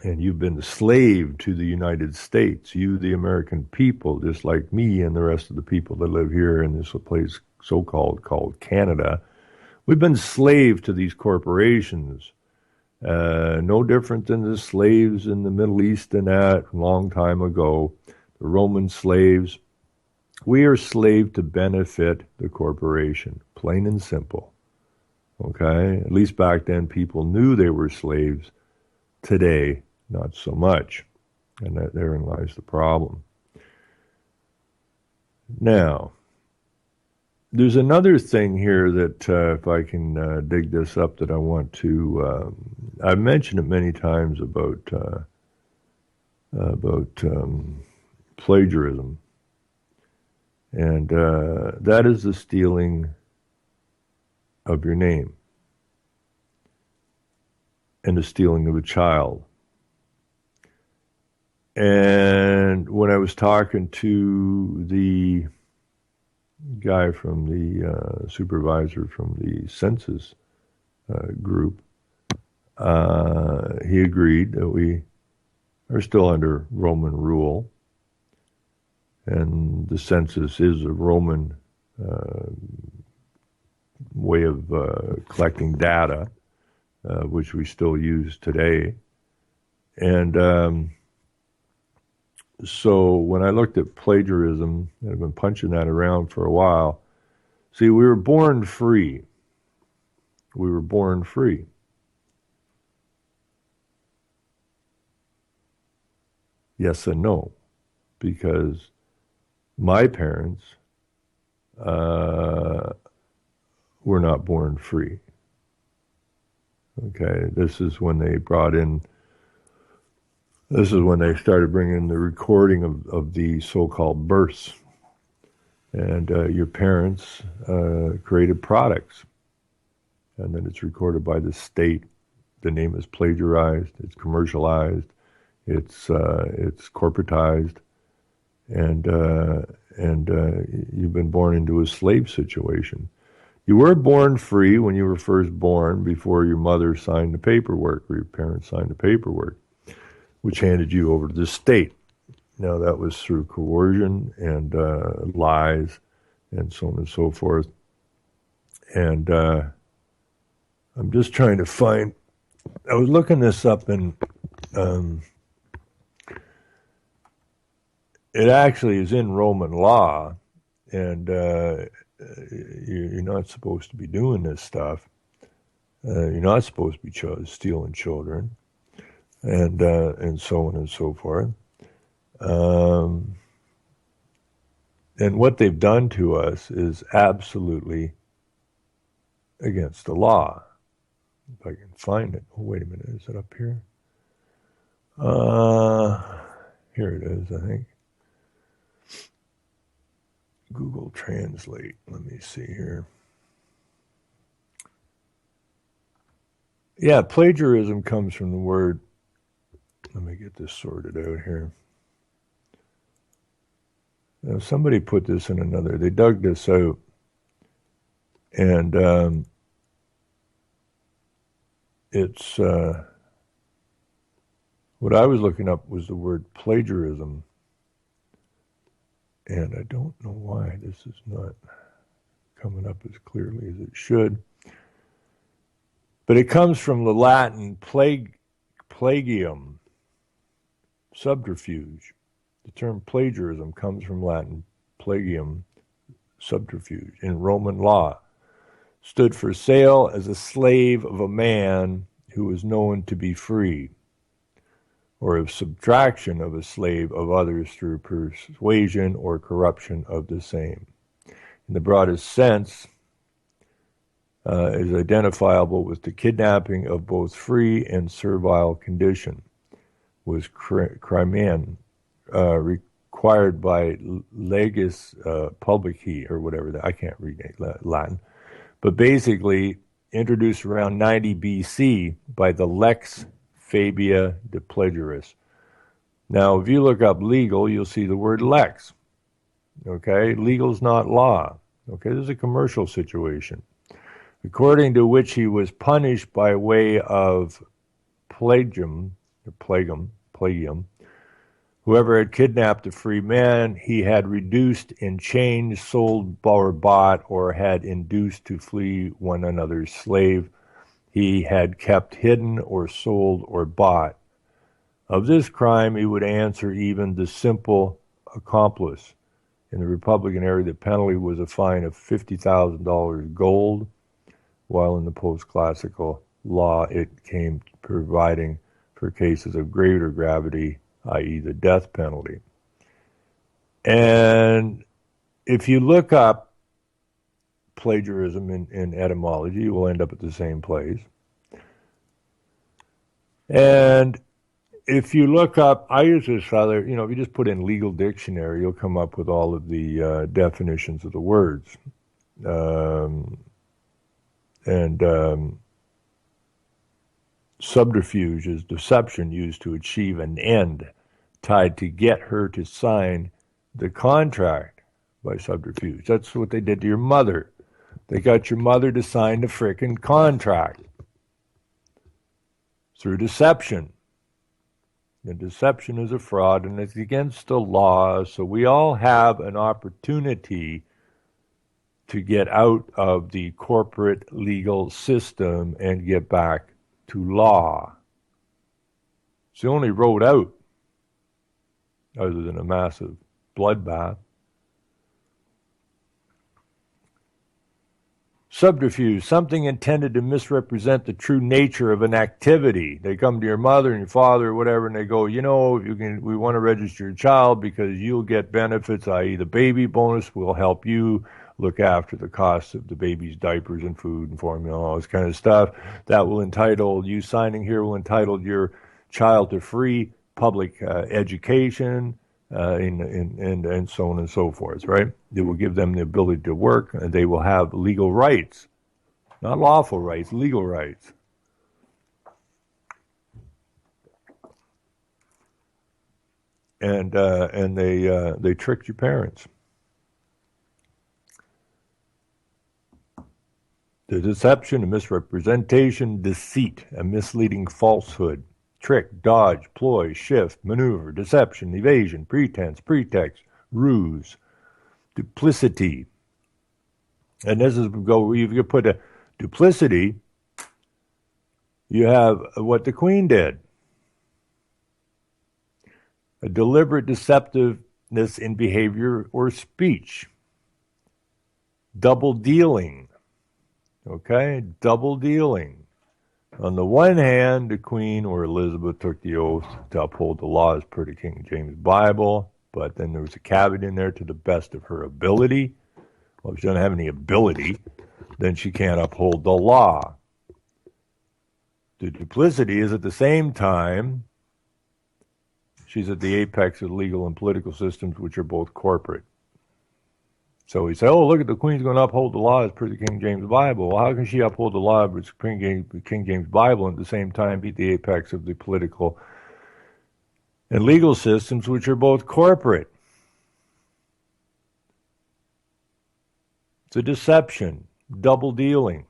And you've been a slave to the United States, you, the American people, just like me and the rest of the people that live here in this place so-called called Canada. We've been slaves to these corporations, no different than the slaves in the Middle East and that a long time ago, the Roman slaves. We are slaves to benefit the corporation, plain and simple. Okay? At least back then people knew they were slaves. Today, not so much. And therein lies the problem. Now, there's another thing here that, if I can dig this up, that I want to. I've mentioned it many times about plagiarism, and that is the stealing of your name and the stealing of a child. And when I was talking to the guy from the supervisor from the census group, he agreed that we are still under Roman rule, and the census is a Roman way of collecting data, which we still use today. And so when I looked at plagiarism, and I've been punching that around for a while, see, we were born free. We were born free. Yes and no, because my parents were not born free. Okay, this is when they started bringing the recording of the so-called births. And your parents created products. And then it's recorded by the state. The name is plagiarized, it's commercialized, it's corporatized, and you've been born into a slave situation. You were born free when you were first born, before your mother signed the paperwork, or your parents signed the paperwork, which handed you over to the state. Now, that was through coercion and lies and so on and so forth. And I'm just trying to find, I was looking this up, and it actually is in Roman law, and you're not supposed to be doing this stuff. You're not supposed to be stealing children, and so on and so forth. And what they've done to us is absolutely against the law. If I can find it. Oh, wait a minute. Is it up here? Here it is, I think. Google Translate. Let me see here. Yeah, plagiarism comes from the word. Let me get this sorted out here. Now, somebody put this in another. They dug this out, and it's what I was looking up was the word plagiarism, and I don't know why this is not. coming up as clearly as it should. But it comes from the Latin plagium, subterfuge. The term plagiarism comes from Latin plagium, subterfuge. In Roman law, stood for sale as a slave of a man who was known to be free, or of subtraction of a slave of others through persuasion or corruption of the same. In the broadest sense, is identifiable with the kidnapping of both free and servile condition, was crimen required by legis publici, or whatever that, I can't read Latin, but basically introduced around 90 BC by the Lex Fabia de Plagiaris. Now, if you look up legal, you'll see the word lex. Okay, legal's not law. Okay, this is a commercial situation, according to which he was punished by way of plagium. Whoever had kidnapped a free man, he had reduced in change, sold or bought, or had induced to flee one another's slave, he had kept hidden or sold or bought. Of this crime he would answer even the simple accomplice. In the Republican era, the penalty was a fine of $50,000 gold, while in the post-classical law it came providing for cases of greater gravity, i.e. the death penalty. And if you look up plagiarism in etymology, you will end up at the same place. And if you look up, I use this rather, if you just put in legal dictionary, you'll come up with all of the definitions of the words. Subterfuge is deception used to achieve an end, tied to get her to sign the contract by subterfuge. That's what they did to your mother. They got your mother to sign the frickin' contract through deception. And deception is a fraud, and it's against the law, so we all have an opportunity to get out of the corporate legal system and get back to law. It's the only road out, other than a massive bloodbath. Subterfuge, something intended to misrepresent the true nature of an activity. They come to your mother and your father or whatever, and they go, we want to register your child because you'll get benefits, i.e. the baby bonus will help you look after the costs of the baby's diapers and food and formula, all this kind of stuff. That will entitle you, signing here will entitle your child to free public education, and so on and so forth, right? It will give them the ability to work, and they will have legal rights. Not lawful rights, legal rights. And they tricked your parents. The deception, a misrepresentation, deceit, a misleading falsehood, trick, dodge, ploy, shift, maneuver, deception, evasion, pretense, pretext, ruse, duplicity. And this is if you put a duplicity, you have what the Queen did. A deliberate deceptiveness in behavior or speech. Double dealing. Okay, double dealing. On the one hand, the Queen or Elizabeth took the oath to uphold the laws per the King James Bible, but then there was a caveat in there, to the best of her ability. Well, if she doesn't have any ability, then she can't uphold the law. The duplicity is at the same time, she's at the apex of legal and political systems, which are both corporate. So we say, look at the Queen's going to uphold the laws per the King James Bible. Well, how can she uphold the law of the King James Bible and at the same time be the apex of the political and legal systems, which are both corporate? It's a deception, double dealing,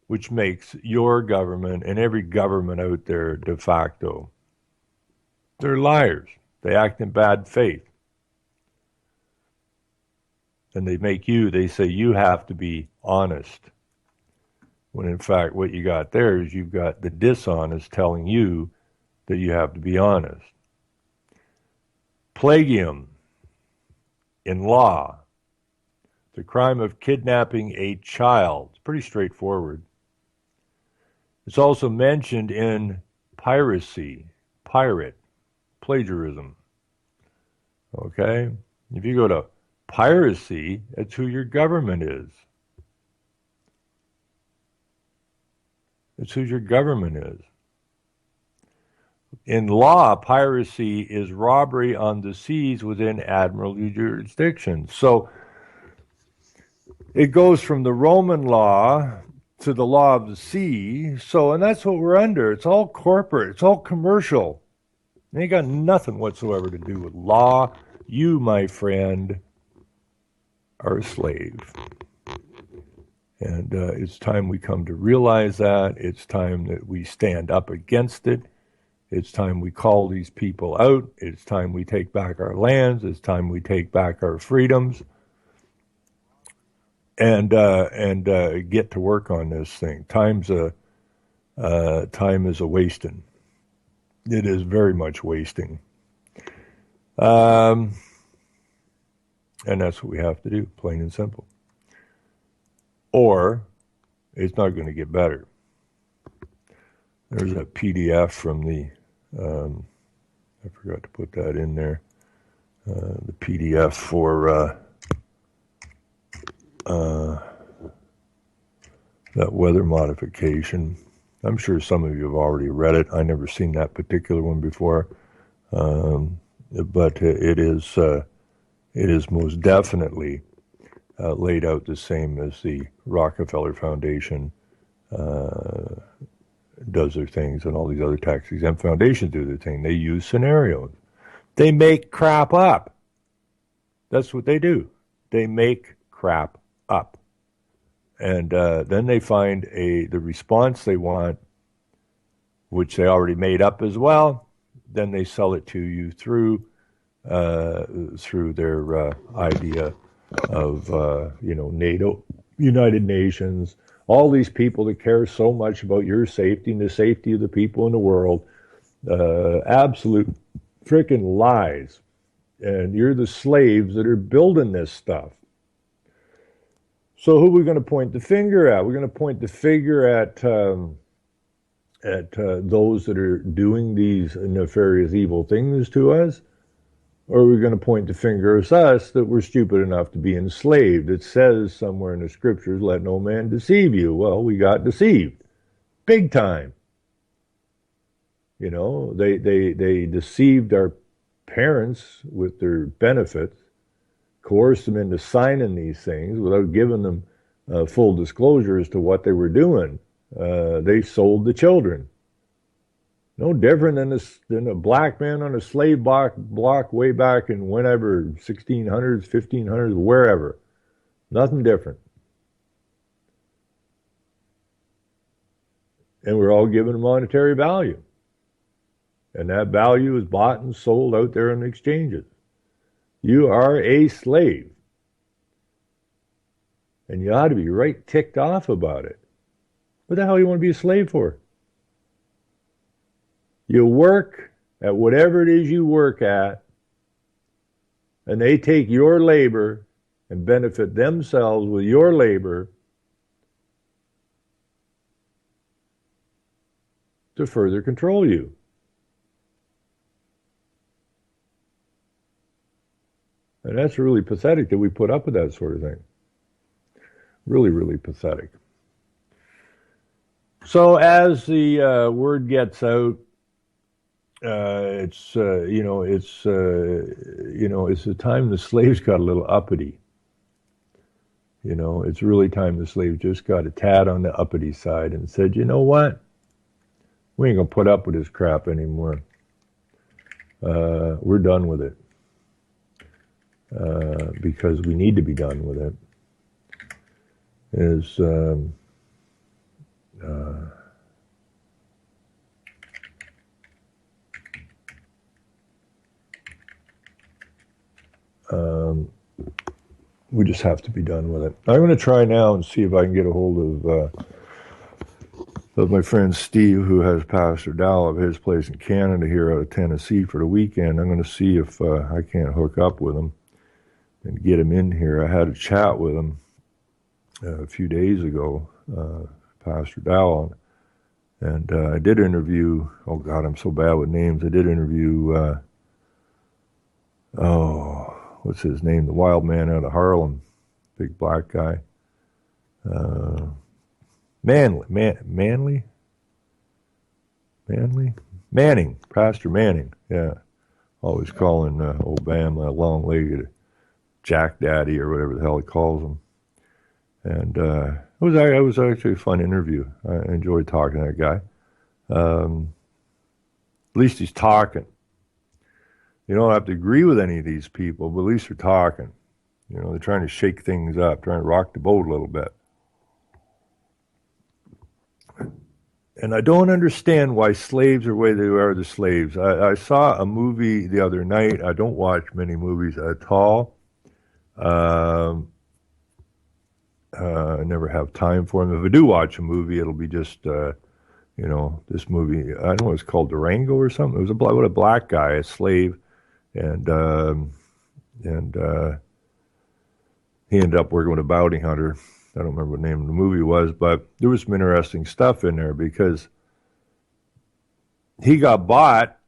which makes your government and every government out there de facto. They're liars. They act in bad faith. And they say you have to be honest. When in fact, what you got there is you've got the dishonest telling you that you have to be honest. Plagium in law, the crime of kidnapping a child. It's pretty straightforward. It's also mentioned in piracy, plagiarism. Okay? If you go to piracy, that's who your government is. It's who your government is. In law, piracy is robbery on the seas within admiralty jurisdiction. So it goes from the Roman law to the law of the sea. So, and that's what we're under. It's all corporate. It's all commercial. It ain't got nothing whatsoever to do with law. You, my friend, are a slave. And it's time we come to realize that. It's time that we stand up against it. It's time we call these people out. It's time we take back our lands. It's time we take back our freedoms and get to work on this thing. Time is a wasting. It is very much wasting. And that's what we have to do, plain and simple. Or it's not going to get better. There's a PDF from the, I forgot to put that in there, the PDF for that weather modification. I'm sure some of you have already read it. I never seen that particular one before, but it is most definitely laid out the same as the Rockefeller Foundation does their things, and all these other tax-exempt foundations do their thing. They use scenarios. They make crap up. That's what they do. They make crap up. And then they find the response they want, which they already made up as well. Then they sell it to you through their idea of NATO, United Nations, all these people that care so much about your safety and the safety of the people in the world. Absolute freaking lies. And you're the slaves that are building this stuff. So who are we going to point the finger at? We're going to point the finger at those that are doing these nefarious evil things to us? Or are we going to point the finger at us that we're stupid enough to be enslaved? It says somewhere in the scriptures, let no man deceive you. Well, we got deceived. Big time. You know, they deceived our parents with their benefits, coerced them into signing these things without giving them full disclosure as to what they were doing. They sold the children. No different than a black man on a slave block way back in whenever, 1600s, 1500s, wherever. Nothing different. And we're all given a monetary value. And that value is bought and sold out there in the exchanges. You are a slave. And you ought to be right ticked off about it. What the hell you want to be a slave for? You work at whatever it is you work at, and they take your labor and benefit themselves with your labor to further control you. And that's really pathetic that we put up with that sort of thing. Really, really pathetic. So as the word gets out, it's the time the slaves got a little uppity. You know, it's really time the slaves just got a tad on the uppity side and said, you know what? We ain't gonna put up with this crap anymore. We're done with it. Because we need to be done with it. we just have to be done with it. I'm going to try now and see if I can get a hold of my friend Steve, who has Pastor Dow of his place in Canada here out of Tennessee for the weekend. I'm going to see if I can't hook up with him and get him in here. I had a chat with him a few days ago, Pastor Dow, and I did interview, oh God, I'm so bad with names. I did interview, what's his name? The wild man out of Harlem, big black guy. Manning, Pastor Manning, yeah. Always calling Obama a long-legged Jack Daddy or whatever the hell he calls him. And it was actually a fun interview. I enjoyed talking to that guy. At least he's talking. You don't have to agree with any of these people, but at least they're talking. You know, they're trying to shake things up, trying to rock the boat a little bit. And I don't understand why slaves are the way they are the slaves. I saw a movie the other night. I don't watch many movies at all. I never have time for them. If I do watch a movie, it'll be just, this movie. I don't know, it's called Durango or something. It was a black guy, a slave, and he ended up working with a bounty hunter. I don't remember what the name of the movie was, but there was some interesting stuff in there because he got bought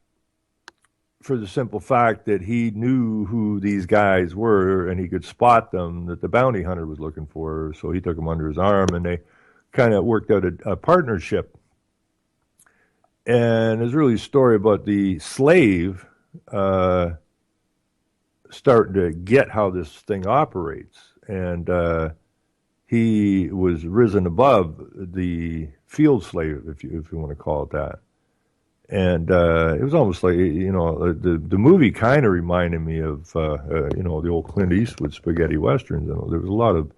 for the simple fact that he knew who these guys were and he could spot them that the bounty hunter was looking for. So he took them under his arm and they kind of worked out a partnership. And there's really a story about the slave starting to get how this thing operates. And he was risen above the field slave, if you want to call it that. And it was almost like, the movie kind of reminded me of, the old Clint Eastwood spaghetti westerns. And there was a lot of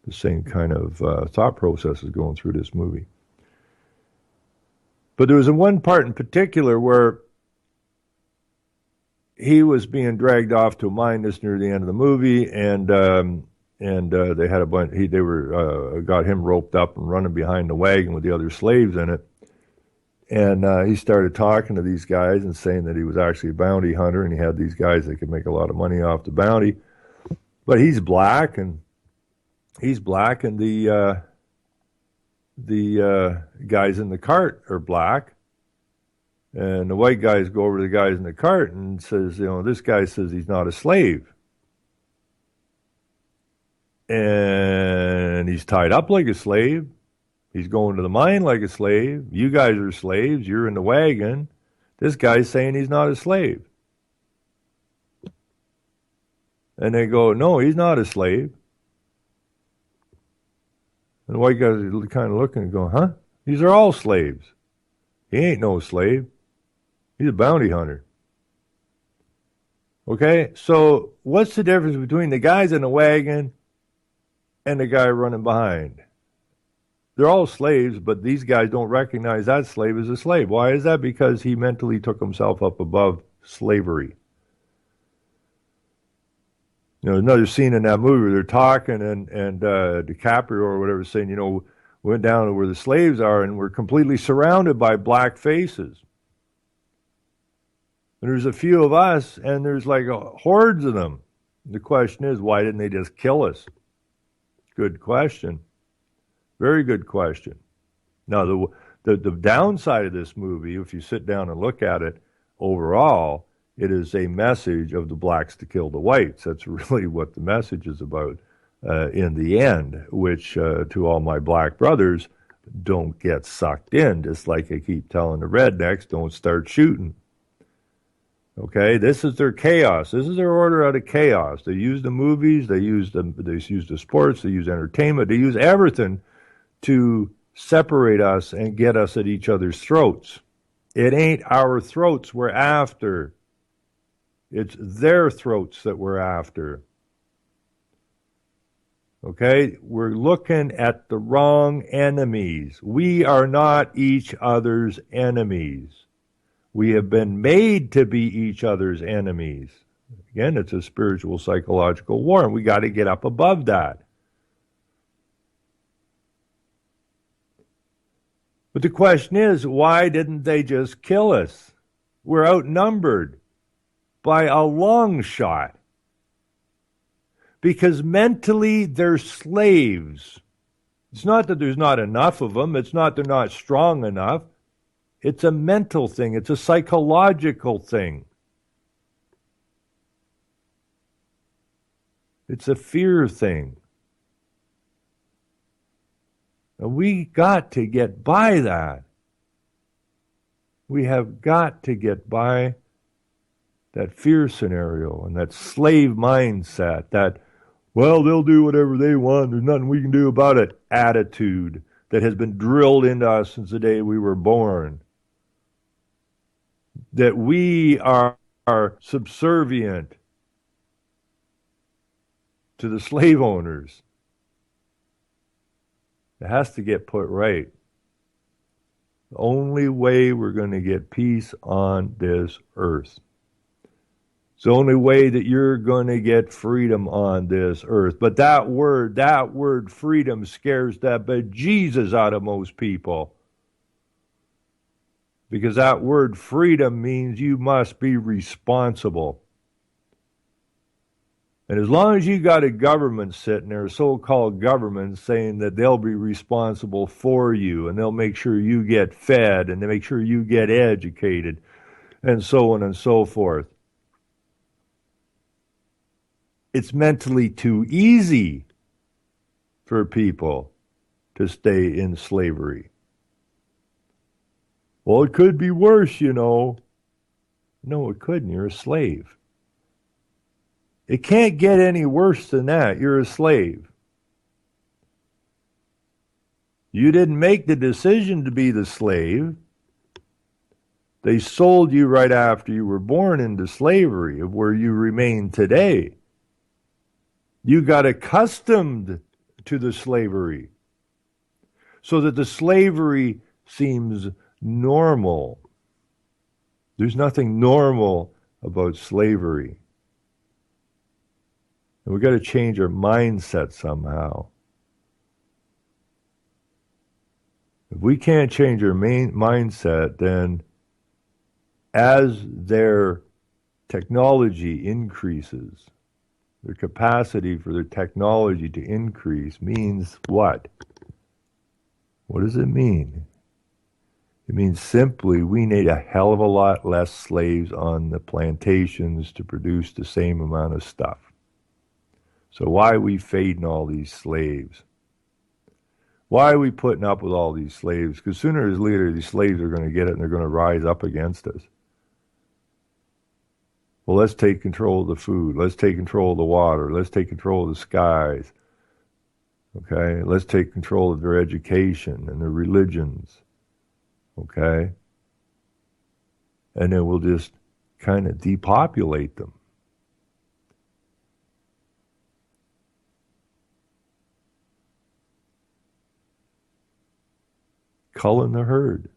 the same kind of thought processes going through this movie. But there was one part in particular where he was being dragged off to a mine just near the end of the movie, and they had a bunch. They were got him roped up and running behind the wagon with the other slaves in it. And he started talking to these guys and saying that he was actually a bounty hunter, and he had these guys that could make a lot of money off the bounty. But he's black, and the guys in the cart are black. And the white guys go over to the guys in the cart and says, this guy says he's not a slave. And he's tied up like a slave. He's going to the mine like a slave. You guys are slaves. You're in the wagon. This guy's saying he's not a slave. And they go, no, he's not a slave. And the white guys are kind of looking and going, huh? These are all slaves. He ain't no slave. He's a bounty hunter. Okay, so what's the difference between the guys in the wagon and the guy running behind? They're all slaves, but these guys don't recognize that slave as a slave. Why is that? Because he mentally took himself up above slavery. Another scene in that movie where they're talking and DiCaprio or whatever is saying, went down to where the slaves are and we're completely surrounded by black faces. And there's a few of us and there's like hordes of them. The question is, why didn't they just kill us? Good question. Very good question. Now, the downside of this movie, if you sit down and look at it overall, it is a message of the blacks to kill the whites. That's really what the message is about in the end, which to all my black brothers, don't get sucked in. Just like I keep telling the rednecks, don't start shooting. Okay, this is their chaos. This is their order out of chaos. They use the movies, they use the sports, they use entertainment, they use everything to separate us and get us at each other's throats. It ain't our throats we're after. It's their throats that we're after. Okay? We're looking at the wrong enemies. We are not each other's enemies. We have been made to be each other's enemies. Again, it's a spiritual, psychological war, and we got to get up above that. But the question is, why didn't they just kill us? We're outnumbered by a long shot. Because mentally, they're slaves. It's not that there's not enough of them. It's not they're not strong enough. It's a mental thing. It's a psychological thing. It's a fear thing. And we got to get by that. We have got to get by that fear scenario and that slave mindset, that, well, they'll do whatever they want, there's nothing we can do about it attitude that has been drilled into us since the day we were born. That we are subservient to the slave owners. It has to get put right. The only way we're going to get peace on this earth. It's the only way that you're going to get freedom on this earth. But that word freedom scares the bejesus out of most people. Because that word freedom means you must be responsible. And as long as you got a government sitting there, a so-called government, saying that they'll be responsible for you and they'll make sure you get fed and they make sure you get educated and so on and so forth, it's mentally too easy for people to stay in slavery. Well, it could be worse, you know. No, it couldn't. You're a slave. It can't get any worse than that. You're a slave. You didn't make the decision to be the slave. They sold you right after you were born into slavery, of where you remain today. You got accustomed to the slavery, so that the slavery seems normal. There's nothing normal about slavery. And we've got to change our mindset somehow. If we can't change our mindset, then as their technology increases, their capacity for their technology to increase means what? What does it mean? It means simply we need a hell of a lot less slaves on the plantations to produce the same amount of stuff. So why are we fading all these slaves? Why are we putting up with all these slaves? Because sooner or later these slaves are going to get it and they're going to rise up against us. Well, let's take control of the food. Let's take control of the water. Let's take control of the skies. Okay? Let's take control of their education and their religions. Okay? And then we'll just kind of depopulate them. Culling the herd.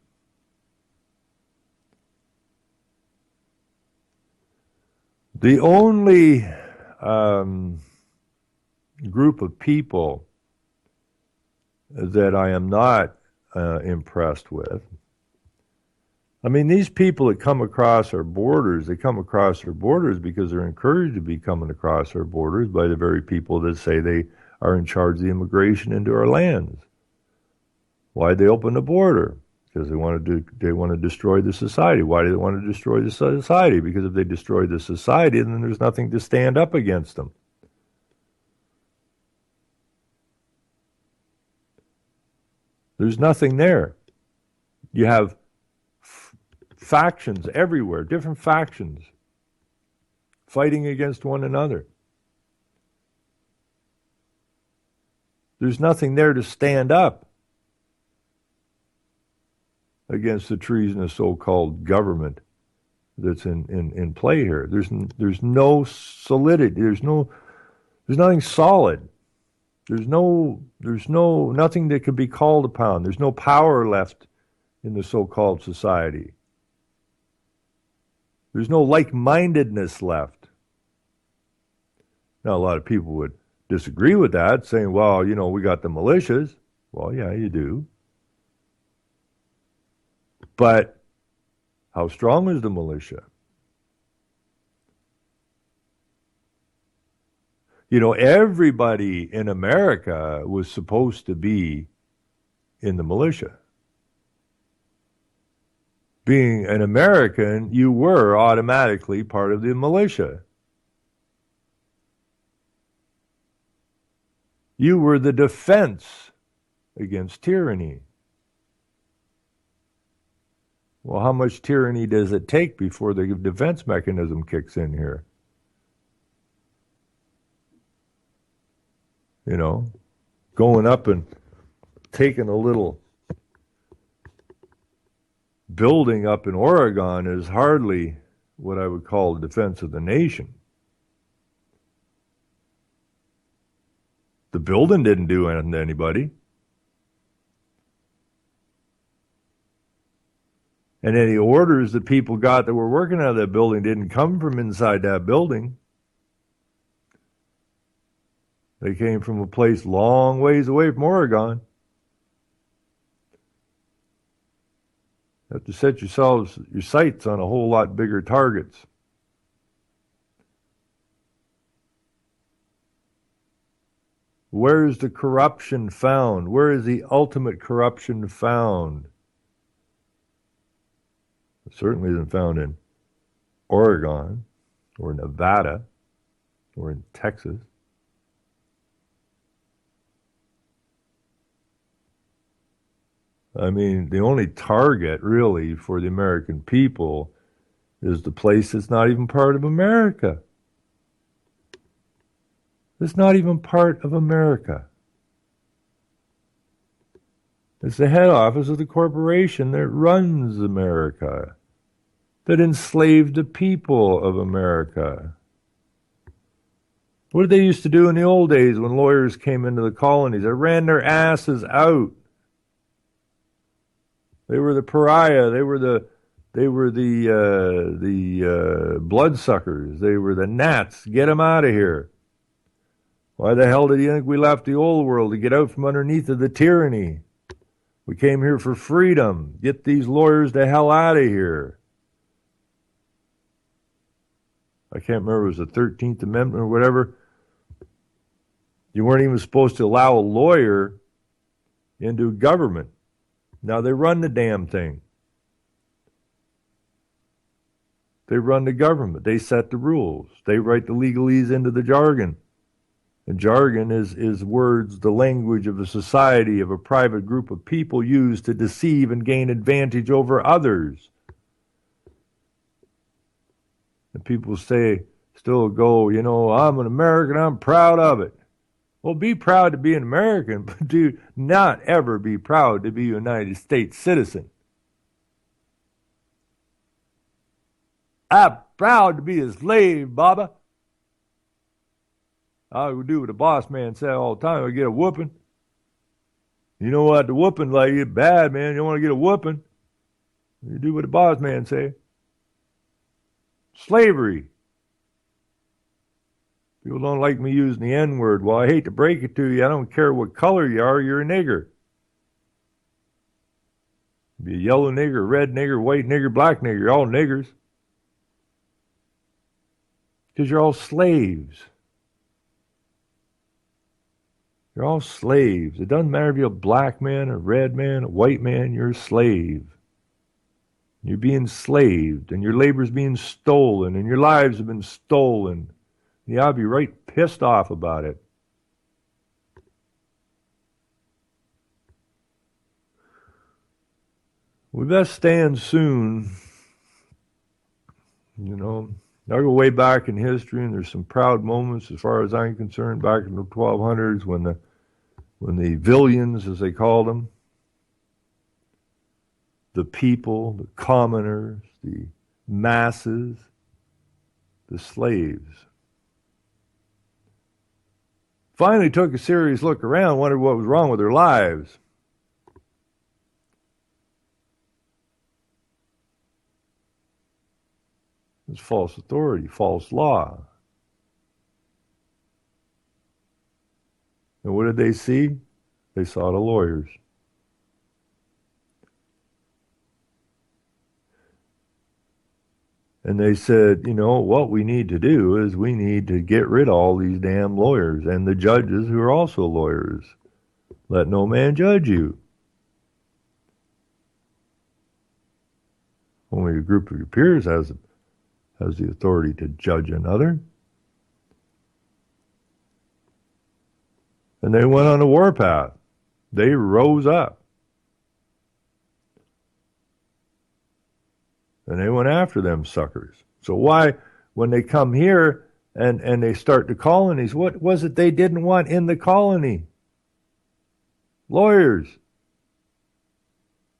The only group of people that I am not impressed with, I mean, these people that come across our borders, they come across our borders because they're encouraged to be coming across our borders by the very people that say they are in charge of the immigration into our lands. Why'd they open the border? Because they want to destroy the society. Why do they want to destroy the society? Because if they destroy the society, then there's nothing to stand up against them. There's nothing there. You have factions everywhere, different factions, fighting against one another. There's nothing there to stand up against the treasonous so-called government that's in play here. There's no solidity. There's nothing solid. There's nothing that could be called upon. There's no power left in the so-called society. There's no like-mindedness left. Now, a lot of people would disagree with that, saying, well, we got the militias. Well, yeah, you do. But how strong is the militia? Everybody in America was supposed to be in the militia. Being an American, you were automatically part of the militia. You were the defense against tyranny. Well, how much tyranny does it take before the defense mechanism kicks in here? Going up and taking a little building up in Oregon is hardly what I would call a defense of the nation. The building didn't do anything to anybody. And any orders that people got that were working out of that building didn't come from inside that building. They came from a place long ways away from Oregon. You have to set your sights on a whole lot bigger targets. Where is the corruption found? Where is the ultimate corruption found? It certainly isn't found in Oregon or Nevada or in Texas. I mean, the only target really for the American people is the place that's not even part of America. It's not even part of America. It's the head office of the corporation that runs America, that enslaved the people of America. What did they used to do in the old days when lawyers came into the colonies? They ran their asses out. They were the pariah. They were the bloodsuckers. They were the gnats. Get them out of here. Why the hell did you think we left the old world? To get out from underneath of the tyranny. We came here for freedom. Get these lawyers the hell out of here. I can't remember, it was the 13th Amendment or whatever. You weren't even supposed to allow a lawyer into government. Now they run the damn thing. They run the government. They set the rules. They write the legalese into the jargon. And jargon is words, the language of a society, of a private group of people used to deceive and gain advantage over others. And people still go, I'm an American, I'm proud of it. Well, be proud to be an American, but do not ever be proud to be a United States citizen. I'm proud to be a slave, Baba. I would do what the boss man said all the time. I get a whooping. You know what? The whooping, like, it's bad, man. You don't want to get a whooping. You do what the boss man say. Slavery. People don't like me using the N-word. Well, I hate to break it to you. I don't care what color you are. You're a nigger. Be a yellow nigger, red nigger, white nigger, black nigger. You're all niggers. Because you're all slaves. You're all slaves. It doesn't matter if you're a black man, a red man, a white man, you're a slave. You're being enslaved, and your labor's being stolen, and your lives have been stolen. You ought to be right pissed off about it. We best stand soon. I go way back in history, and there's some proud moments, as far as I'm concerned, back in the 1200s when the villeins, as they called them, the people, the commoners, the masses, the slaves, finally took a serious look around, wondered what was wrong with their lives. It's false authority, false law. And what did they see? They saw the lawyers. And they said, you know, what we need to do is we need to get rid of all these damn lawyers and the judges who are also lawyers. Let no man judge you. Only a group of your peers has the authority to judge another. And they went on a warpath. They rose up. And they went after them suckers. So why, when they come here and they start the colonies, what was it they didn't want in the colony? Lawyers.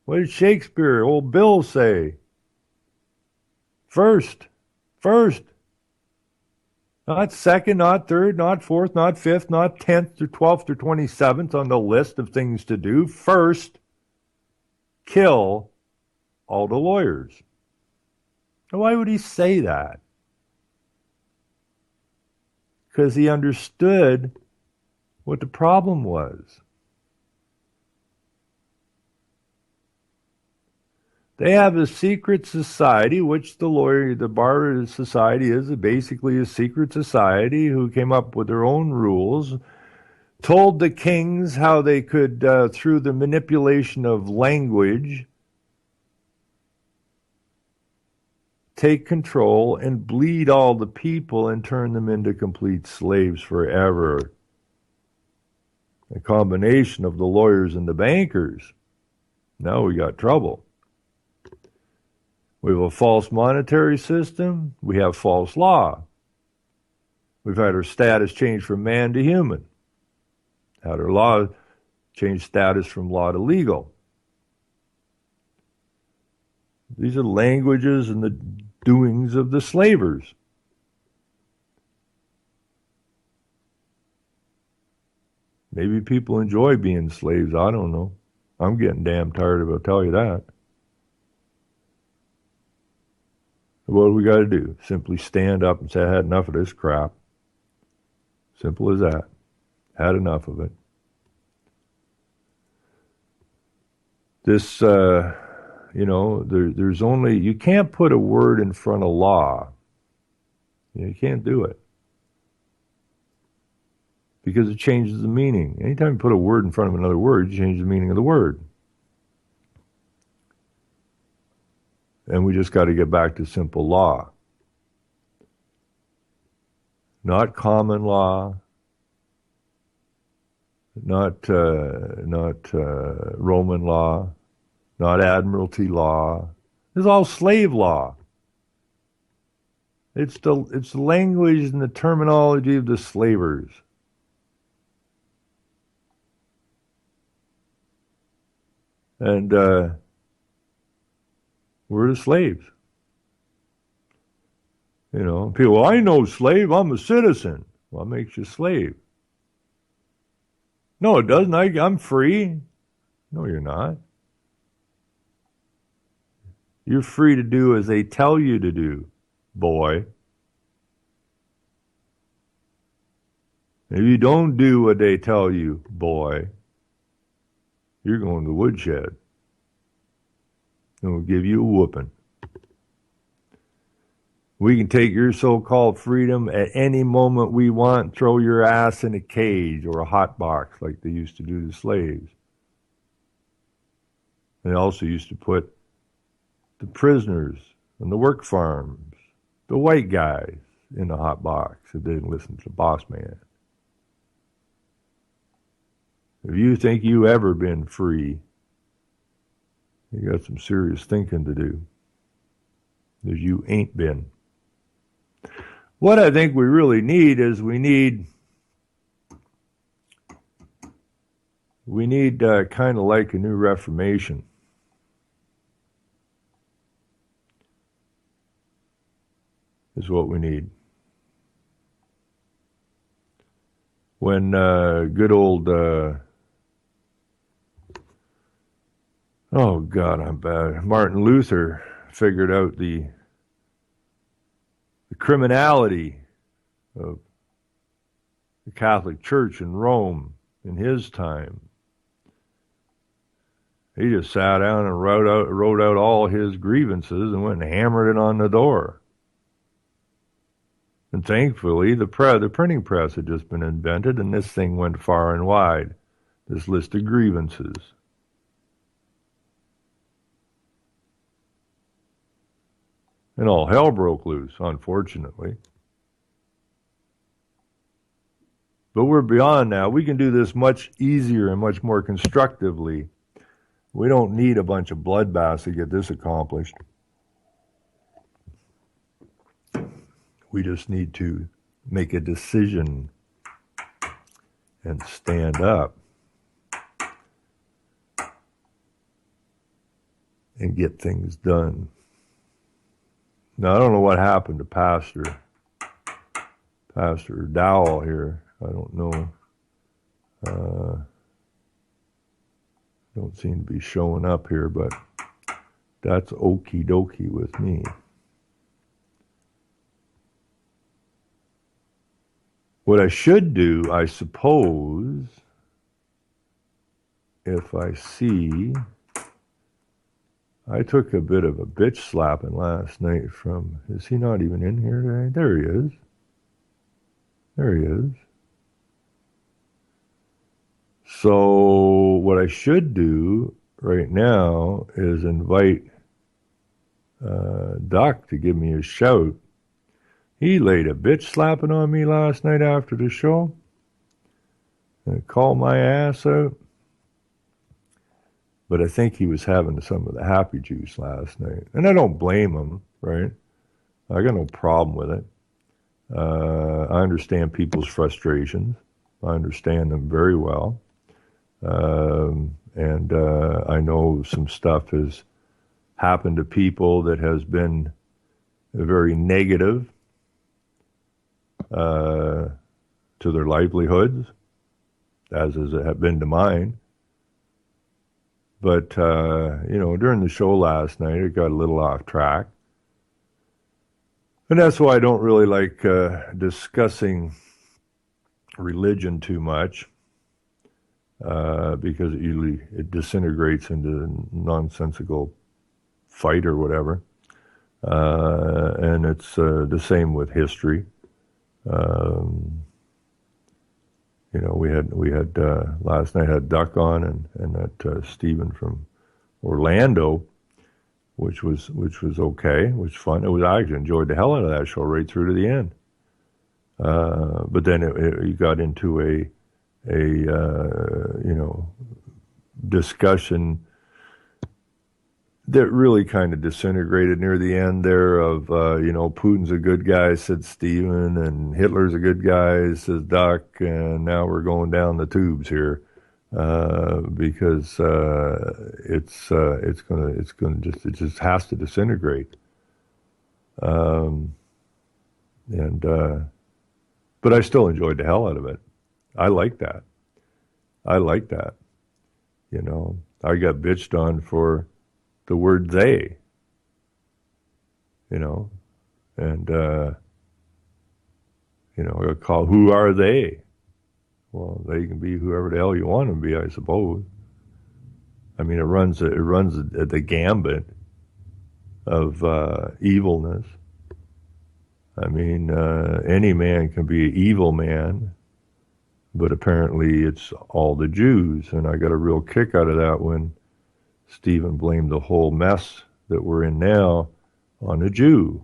What did Shakespeare, old Bill, say? First. Not second, not third, not fourth, not fifth, not 10th or 12th or 27th on the list of things to do. First, kill all the lawyers. Now, why would he say that? Because he understood what the problem was. They have a secret society, which the Bar Society is basically a secret society who came up with their own rules, told the kings how they could, through the manipulation of language, take control and bleed all the people and turn them into complete slaves forever. A combination of the lawyers and the bankers. Now we got trouble. We have a false monetary system. We have false law. We've had our status changed from man to human. Had our law changed status from law to legal. These are languages and the doings of the slavers. Maybe people enjoy being slaves. I don't know. I'm getting damn tired of it, I'll tell you that. What do we got to do? Simply stand up and say, I had enough of this crap. Simple as that. Had enough of it. This, there's only, you can't put a word in front of law. You can't do it. Because it changes the meaning. Anytime you put a word in front of another word, you change the meaning of the word. And we just got to get back to simple law. Not common law, not Roman law, not admiralty law. It's all slave law. It's the language and the terminology of the slavers. And we're the slaves. You know, people, well, I ain't no slave, I'm a citizen. Well, that makes you a slave. No, it doesn't. I'm free. No, you're not. You're free to do as they tell you to do, boy. If you don't do what they tell you, boy, you're going to the woodshed. And we'll give you a whooping. We can take your so-called freedom at any moment we want, throw your ass in a cage or a hot box like they used to do to slaves. They also used to put the prisoners on the work farms, the white guys, in the hot box if they didn't listen to the boss man. If you think you ever been free, you got some serious thinking to do. Because you ain't been. What I think we really need is we need kind of like a new Reformation. Is what we need. When good old oh God, I'm bad. Martin Luther figured out the criminality of the Catholic Church in Rome in his time. He just sat down and wrote out all his grievances and went and hammered it on the door. And thankfully, the printing press had just been invented, and this thing went far and wide, this list of grievances. And all hell broke loose, unfortunately. But we're beyond now. We can do this much easier and much more constructively. We don't need a bunch of bloodbaths to get this accomplished. We just need to make a decision and stand up and get things done. Now, I don't know what happened to Pastor Dowell here. I don't know. Don't seem to be showing up here, but that's okie dokie with me. What I should do, I suppose, if I see, I took a bit of a bitch slapping last night from, is he not even in here today? There he is. There he is. So what I should do right now is invite Doc to give me a shout. He laid a bitch slapping on me last night after the show and called my ass out. But I think he was having some of the happy juice last night. And I don't blame him, right? I got no problem with it. I understand people's frustrations. I understand them very well. And I know some stuff has happened to people that has been very negative to their livelihoods, as has it been to mine. But, during the show last night, it got a little off track. And that's why I don't really like discussing religion too much, because it disintegrates into a nonsensical fight or whatever. And it's the same with history. We had last night had Duck on and that Stephen from Orlando, which was okay, which was fun. I actually enjoyed the hell out of that show right through to the end. But then you got into a discussion that really kind of disintegrated near the end there of, Putin's a good guy, said Stephen, and Hitler's a good guy, says Duck, and now we're going down the tubes here, because it just has to disintegrate. But I still enjoyed the hell out of it. I like that. I got bitched on for the word they, and, I got called, who are they? Well, they can be whoever the hell you want them to be, I suppose. I mean, it runs the gambit of evilness. I mean, any man can be an evil man, but apparently it's all the Jews, and I got a real kick out of that when Stephen blamed the whole mess that we're in now on a Jew.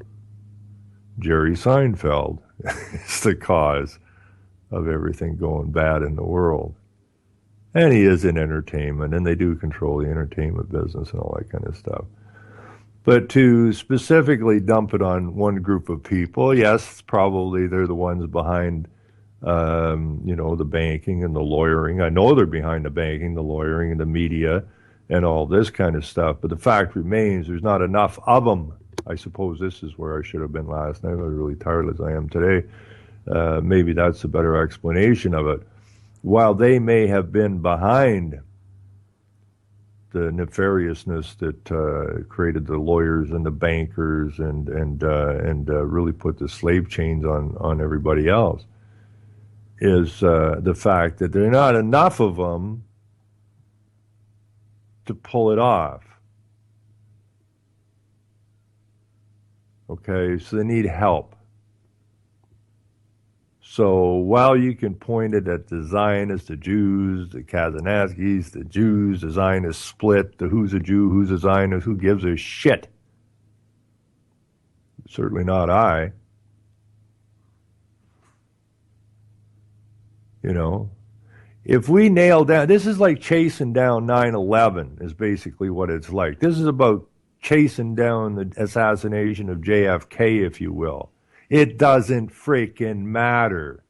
Jerry Seinfeld is the cause of everything going bad in the world. And he is in entertainment, and they do control the entertainment business and all that kind of stuff. But to specifically dump it on one group of people, yes, probably they're the ones behind, the banking and the lawyering. I know they're behind the banking, the lawyering, and the media, and all this kind of stuff. But the fact remains, there's not enough of them. I suppose this is where I should have been last night. I was really tired as I am today. Maybe that's a better explanation of it. While they may have been behind the nefariousness that created the lawyers and the bankers and really put the slave chains on everybody else, is the fact that there are not enough of them to pull it off. Okay, so they need help. So while you can point it at the Zionists, the Jews, the Kazanskis, the Jews, the Zionists split, the who's a Jew, who's a Zionist, who gives a shit? Certainly not I. You know, if we nail down, this is like chasing down 9/11 is basically what it's like. This is about chasing down the assassination of JFK, if you will. It doesn't freaking matter.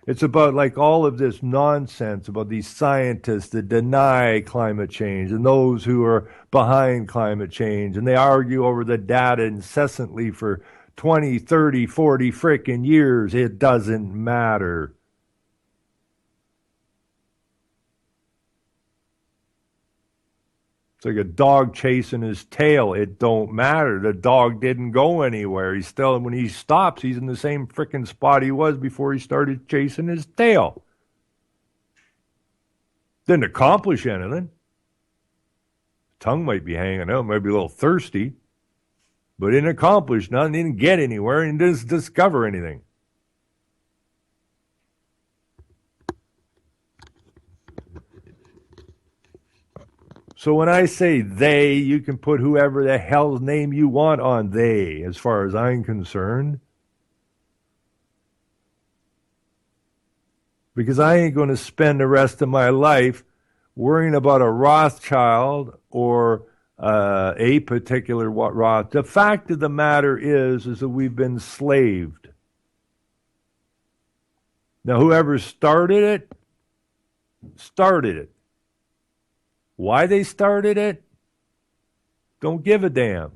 It's about like all of this nonsense about these scientists that deny climate change and those who are behind climate change, and they argue over the data incessantly for 20, 30, 40 freaking years. It doesn't matter. It's like a dog chasing his tail. It don't matter. The dog didn't go anywhere. He's still, when he stops, he's in the same freaking spot he was before he started chasing his tail. Didn't accomplish anything. Tongue might be hanging out, might be a little thirsty, but didn't accomplish nothing, didn't get anywhere, and didn't discover anything. So when I say they, you can put whoever the hell's name you want on they, as far as I'm concerned. Because I ain't going to spend the rest of my life worrying about a Rothschild or a particular Roth. The fact of the matter is that we've been slaved. Now, whoever started it, started it. Why they started it, don't give a damn.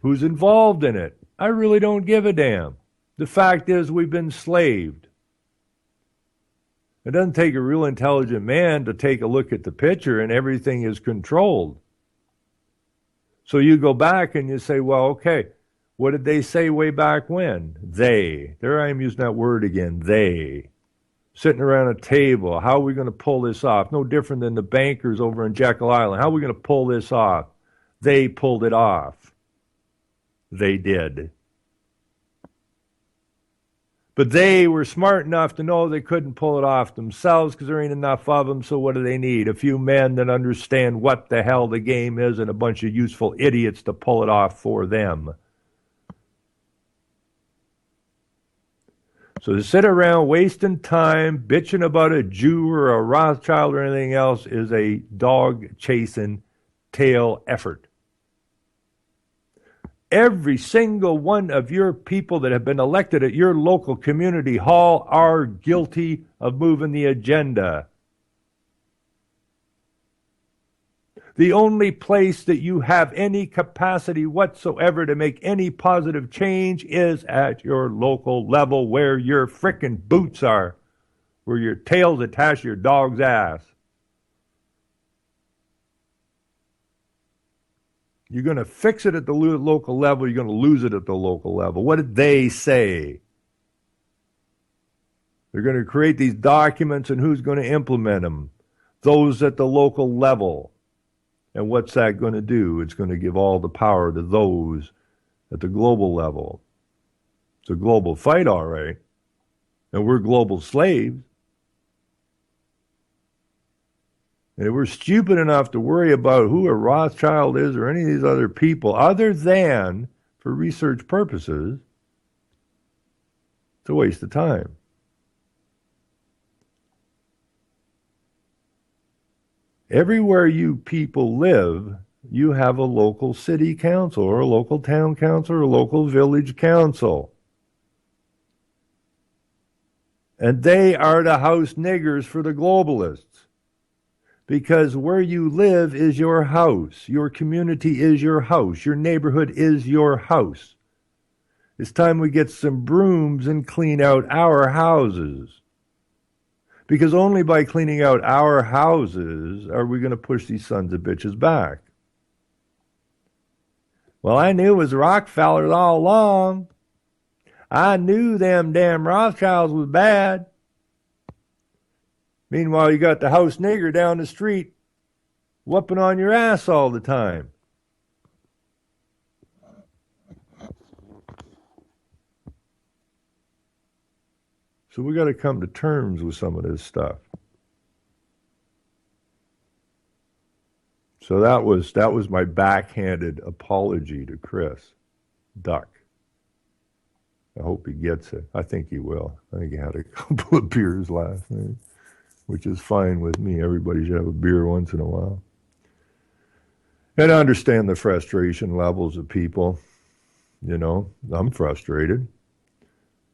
Who's involved in it, I really don't give a damn. The fact is we've been slaved. It doesn't take a real intelligent man to take a look at the picture and everything is controlled. So you go back and you say, well, okay, what did they say way back when? They. There I am using that word again, they. Sitting around a table, how are we going to pull this off? No different than the bankers over in Jekyll Island. How are we going to pull this off? They pulled it off. They did. But they were smart enough to know they couldn't pull it off themselves because there ain't enough of them, so what do they need? A few men that understand what the hell the game is and a bunch of useful idiots to pull it off for them. So to sit around wasting time bitching about a Jew or a Rothschild or anything else is a dog-chasing tail effort. Every single one of your people that have been elected at your local community hall are guilty of moving the agenda. The only place that you have any capacity whatsoever to make any positive change is at your local level where your frickin' boots are, where your tail's attached to your dog's ass. You're going to fix it at the local level, you're going to lose it at the local level. What did they say? They're going to create these documents, and who's going to implement them? Those at the local level. And what's that going to do? It's going to give all the power to those at the global level. It's a global fight, all right. And we're global slaves. And if we're stupid enough to worry about who a Rothschild is or any of these other people, other than for research purposes, it's a waste of time. Everywhere you people live, you have a local city council or a local town council or a local village council. And they are the house niggers for the globalists. Because where you live is your house. Your community is your house. Your neighborhood is your house. It's time we get some brooms and clean out our houses. Because only by cleaning out our houses are we going to push these sons of bitches back. Well, I knew it was Rockefellers all along. I knew them damn Rothschilds was bad. Meanwhile, you got the house nigger down the street whooping on your ass all the time. So we got to come to terms with some of this stuff. So that was my backhanded apology to Chris Duck. I hope he gets it. I think he will. I think he had a couple of beers last night, which is fine with me. Everybody should have a beer once in a while. And I understand the frustration levels of people. You know, I'm frustrated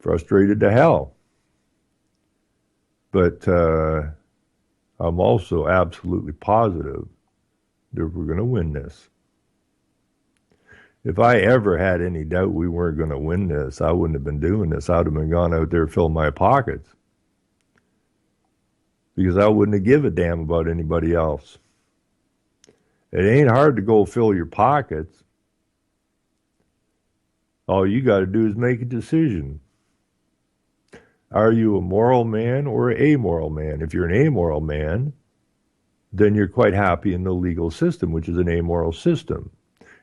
to hell. But I'm also absolutely positive that we're going to win this. If I ever had any doubt we weren't going to win this, I wouldn't have been doing this. I would have been gone out there filling my pockets. Because I wouldn't have give a damn about anybody else. It ain't hard to go fill your pockets. All you got to do is make a decision. Are you a moral man or an amoral man? If you're an amoral man, then you're quite happy in the legal system, which is an amoral system.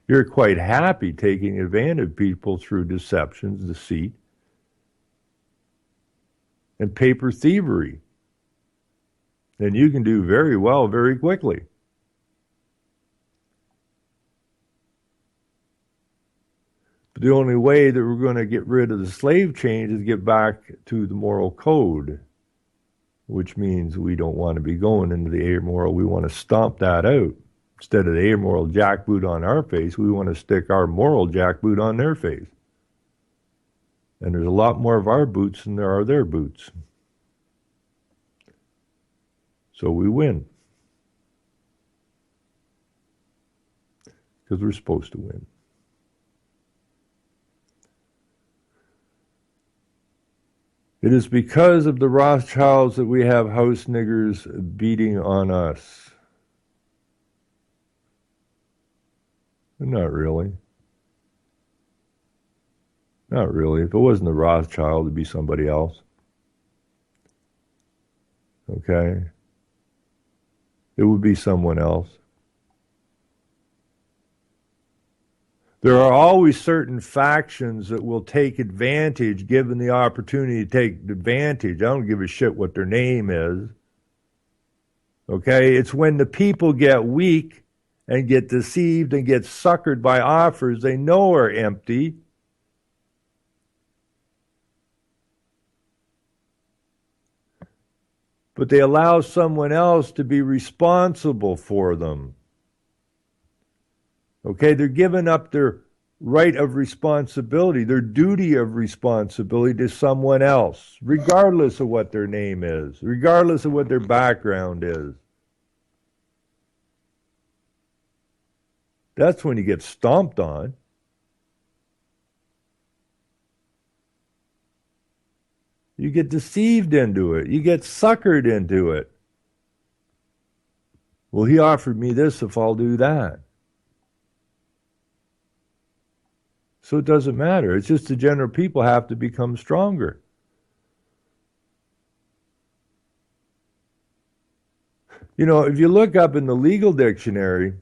You're quite happy taking advantage of people through deceptions, deceit, and paper thievery. And you can do very well very quickly. But the only way that we're going to get rid of the slave chains is get back to the moral code, which means we don't want to be going into the amoral. We want to stomp that out. Instead of the amoral jackboot on our face, we want to stick our moral jackboot on their face. And there's a lot more of our boots than there are their boots. So we win. Because we're supposed to win. It is because of the Rothschilds that we have house niggers beating on us. Not really. Not really. If it wasn't the Rothschild, it'd be somebody else. Okay? It would be someone else. There are always certain factions that will take advantage, given the opportunity to take advantage. I don't give a shit what their name is. Okay? It's when the people get weak and get deceived and get suckered by offers they know are empty. But they allow someone else to be responsible for them. Okay, they're giving up their right of responsibility, their duty of responsibility to someone else, regardless of what their name is, regardless of what their background is. That's when you get stomped on. You get deceived into it. You get suckered into it. Well, he offered me this if I'll do that. So it doesn't matter. It's just the general people have to become stronger. You know, if you look up in the legal dictionary,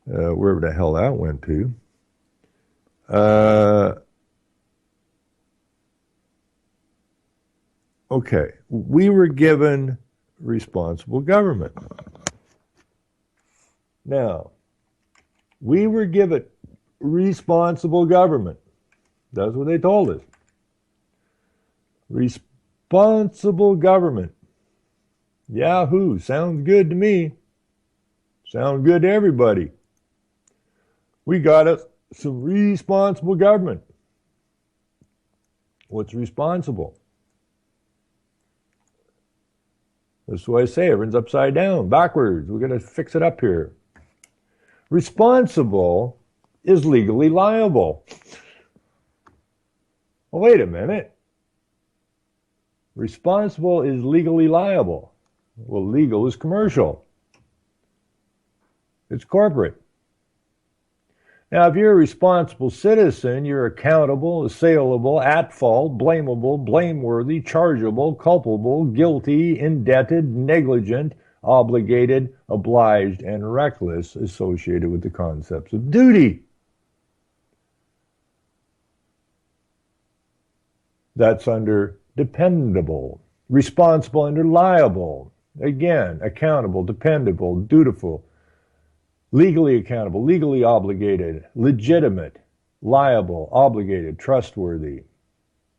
wherever the hell that went to, okay, we were given responsible government. Now, we were given responsible government. That's what they told us. Responsible government. Yahoo! Sounds good to me. Sounds good to everybody. We got some responsible government. What's responsible? That's what I say. Everyone's upside down, backwards. We're going to fix it up here. Responsible is legally liable. Well, wait a minute. Responsible is legally liable. Well, legal is commercial. It's corporate. Now, if you're a responsible citizen, you're accountable, assailable, at fault, blamable, blameworthy, chargeable, culpable, guilty, indebted, negligent, obligated, obliged, and reckless, associated with the concepts of duty. That's under dependable. Responsible under liable. Again, accountable, dependable, dutiful, legally accountable, legally obligated, legitimate, liable, obligated, trustworthy.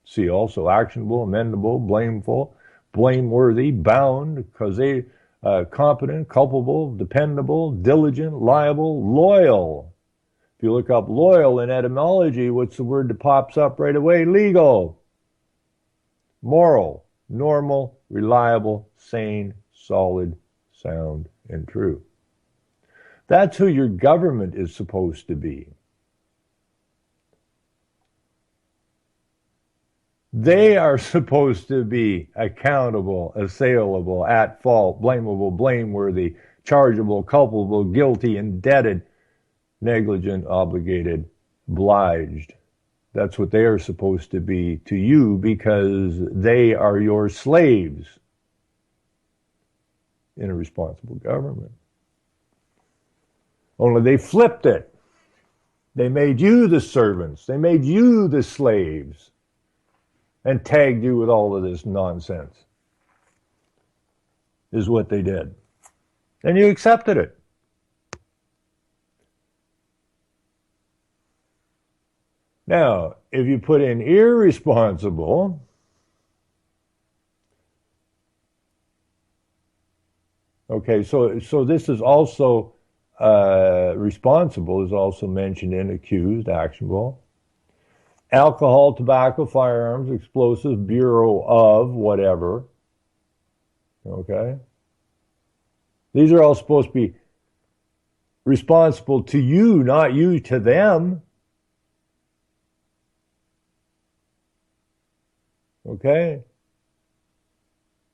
See also actionable, amendable, blameful, blameworthy, bound, competent, culpable, dependable, diligent, liable, loyal. If you look up loyal in etymology, what's the word that pops up right away? Legal. Moral, normal, reliable, sane, solid, sound, and true. That's who your government is supposed to be. They are supposed to be accountable, assailable, at fault, blamable, blameworthy, chargeable, culpable, guilty, indebted, negligent, obligated, obliged. That's what they are supposed to be to you because they are your slaves in a responsible government. Only they flipped it. They made you the servants. They made you the slaves and tagged you with all of this nonsense, is what they did. And you accepted it. Now, if you put in irresponsible, okay, so this is also responsible is also mentioned in accused, actionable. Alcohol, tobacco, firearms, explosives, Bureau of whatever. Okay? These are all supposed to be responsible to you, not you to them. Okay?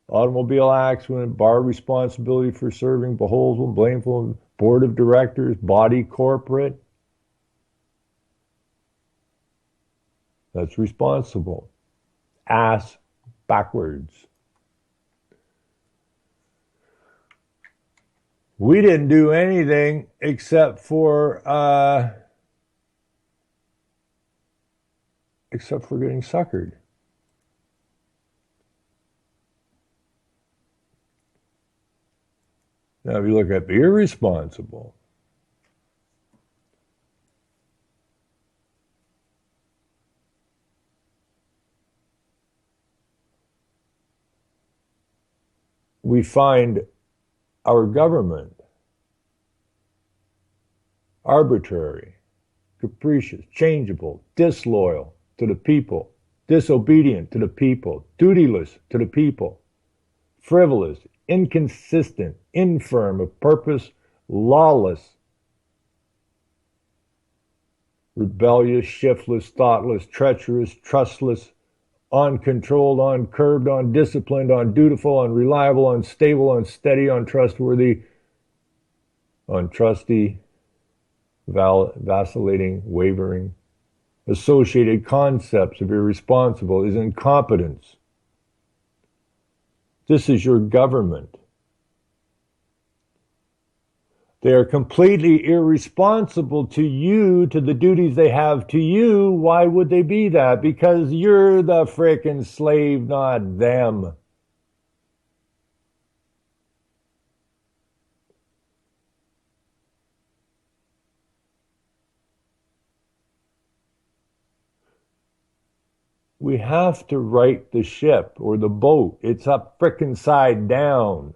Automobile accident, bar responsibility for serving, beholden, blameful, board of directors, body corporate. That's responsible. Ass backwards. We didn't do anything except for getting suckered. Now, if you look at irresponsible, we find our government arbitrary, capricious, changeable, disloyal to the people, disobedient to the people, dutiless to the people, frivolous, inconsistent, infirm of purpose, lawless, rebellious, shiftless, thoughtless, treacherous, trustless, uncontrolled, uncurbed, undisciplined, undutiful, unreliable, unstable, unsteady, untrustworthy, untrusty, vacillating, wavering. Associated concepts of irresponsible is incompetence. This is your government. They are completely irresponsible to you, to the duties they have to you. Why would they be that? Because you're the frickin' slave, not them. We have to right the ship or the boat. It's up frickin' side down.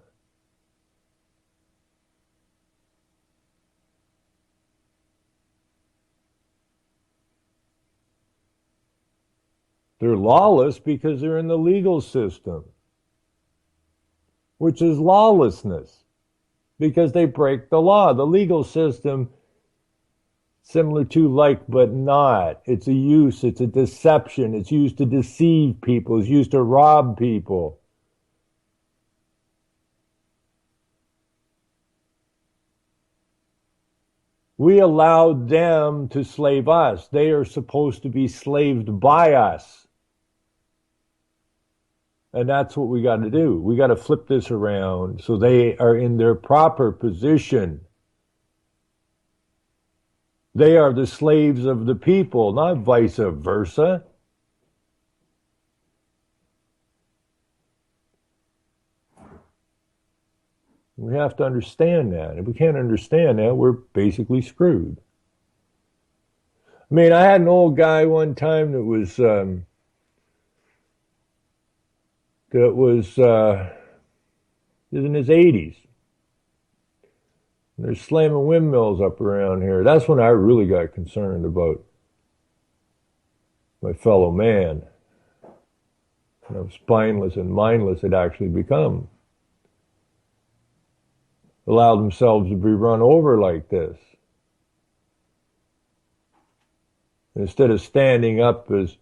They're lawless because they're in the legal system, which is lawlessness, because they break the law. The legal system, similar to like but not. It's a use, it's a deception. It's used to deceive people. It's used to rob people. We allowed them to slave us. They are supposed to be slaved by us. And that's what we got to do. We got to flip this around so they are in their proper position. They are the slaves of the people, not vice versa. We have to understand that. If we can't understand that, we're basically screwed. I mean, I had an old guy one time that was in his 80s. They're slamming windmills up around here. That's when I really got concerned about my fellow man. How spineless and mindless it actually become. Allow themselves to be run over like this. Instead of standing up as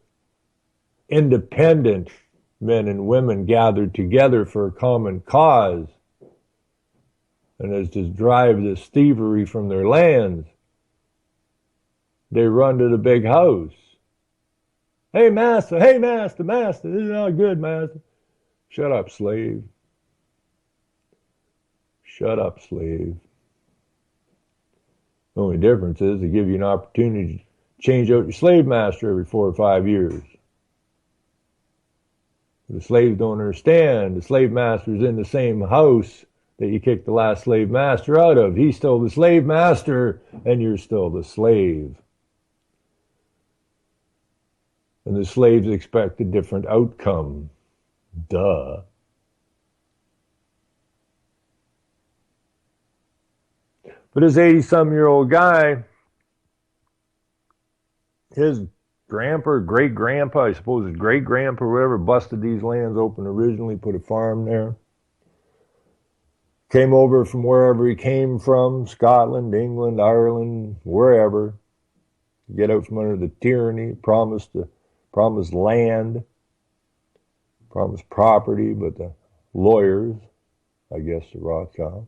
independent men and women gathered together for a common cause, and as to drive this thievery from their lands, they run to the big house. Hey, master, master, this is not good, master. Shut up, slave. Shut up, slave. The only difference is they give you an opportunity to change out your slave master every 4 or 5 years. The slaves don't understand. The slave master is in the same house that you kicked the last slave master out of. He's still the slave master, and you're still the slave. And the slaves expect a different outcome. Duh. But this 80-some-year-old guy, his grandpa or great-grandpa, I suppose his great-grandpa or whatever, busted these lands open originally, put a farm there. Came over from wherever he came from, Scotland, England, Ireland, wherever, get out from under the tyranny, promised land, promised property, but the lawyers, I guess the Rothschild,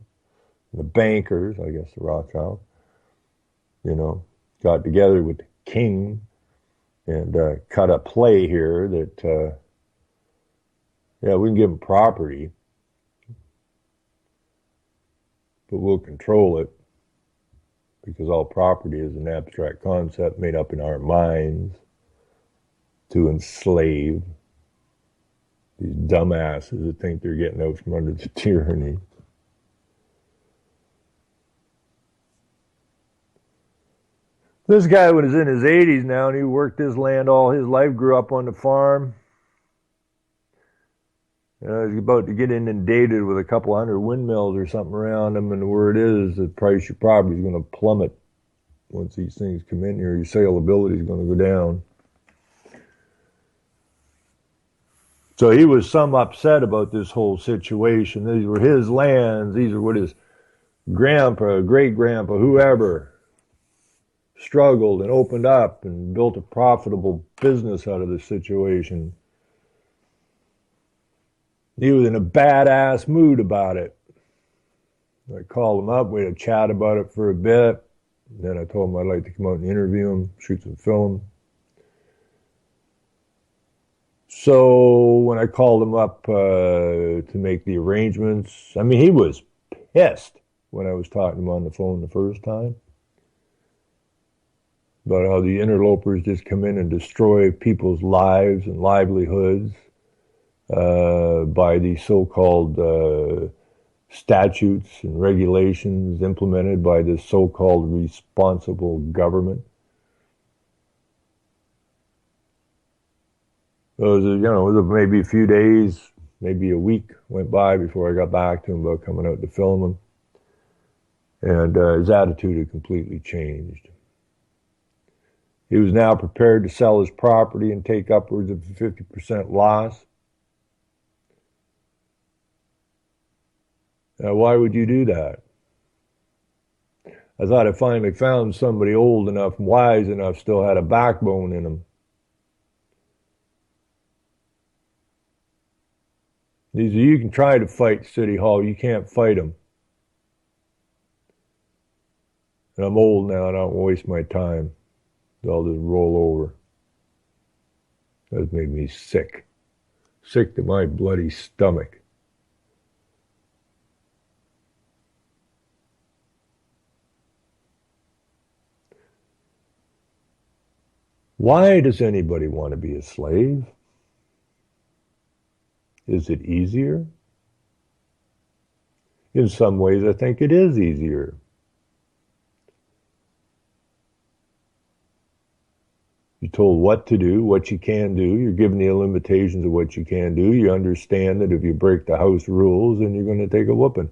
the bankers, I guess the Rothschild, got together with the king and cut a play here that, we can give them property, but we'll control it because all property is an abstract concept made up in our minds to enslave these dumbasses that think they're getting out from under the tyranny. This guy was in his 80s now, and he worked his land all his life, grew up on the farm. He's about to get inundated with a couple hundred windmills or something around him, and the word is the price of your property is going to plummet once these things come in here. Your saleability is going to go down. So he was some upset about this whole situation. These were his lands. These are what his grandpa, great-grandpa, whoever struggled and opened up and built a profitable business out of this situation. He was in a badass mood about it. I called him up, we had a chat about it for a bit. Then I told him I'd like to come out and interview him, shoot some film. So when I called him up to make the arrangements, I mean, he was pissed when I was talking to him on the phone the first time about how the interlopers just come in and destroy people's lives and livelihoods by these so-called statutes and regulations implemented by this so-called responsible government. It was maybe a few days, maybe a week went by before I got back to him about coming out to film him. And his attitude had completely changed. He was now prepared to sell his property and take upwards of a 50% loss. Now, why would you do that? I thought I finally found somebody old enough and wise enough, still had a backbone in him. He said, you can try to fight City Hall, you can't fight them. And I'm old now, and I don't waste my time. I'll just roll over. That's made me sick. Sick to my bloody stomach. Why does anybody want to be a slave? Is it easier? In some ways, I think it is easier. You're told what to do, what you can do. You're given the limitations of what you can do. You understand that if you break the house rules, then you're going to take a whooping.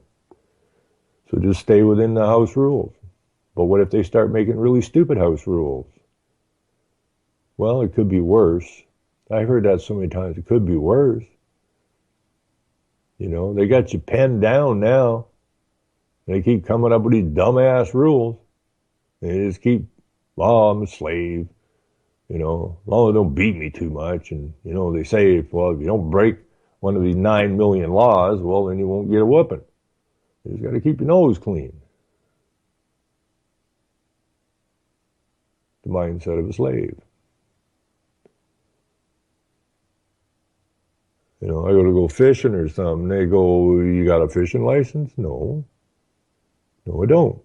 So just stay within the house rules. But what if they start making really stupid house rules? Well, it could be worse. I've heard that so many times. It could be worse. You know, they got you pinned down now. They keep coming up with these dumbass rules. They just keep, oh, I'm a slave. You know, as long as they don't beat me too much. And, you know, they say, well, if you don't break one of these 9 million laws, well, then you won't get a whooping. You just got to keep your nose clean. The mindset of a slave. You know, I go to go fishing or something. They go, you got a fishing license? No. No, I don't.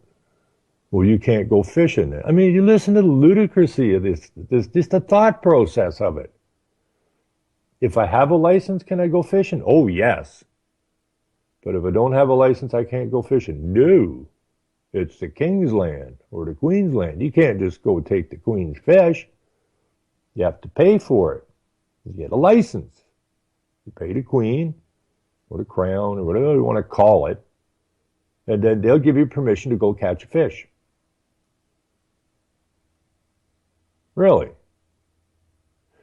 Well, you can't go fishing. I mean, you listen to the ludicrousy of this, just the thought process of it. If I have a license, can I go fishing? Oh, yes. But if I don't have a license, I can't go fishing. No. It's the king's land or the queen's land. You can't just go take the queen's fish. You have to pay for it. You get a license. You pay the queen or the crown or whatever you want to call it. And then they'll give you permission to go catch a fish. Really?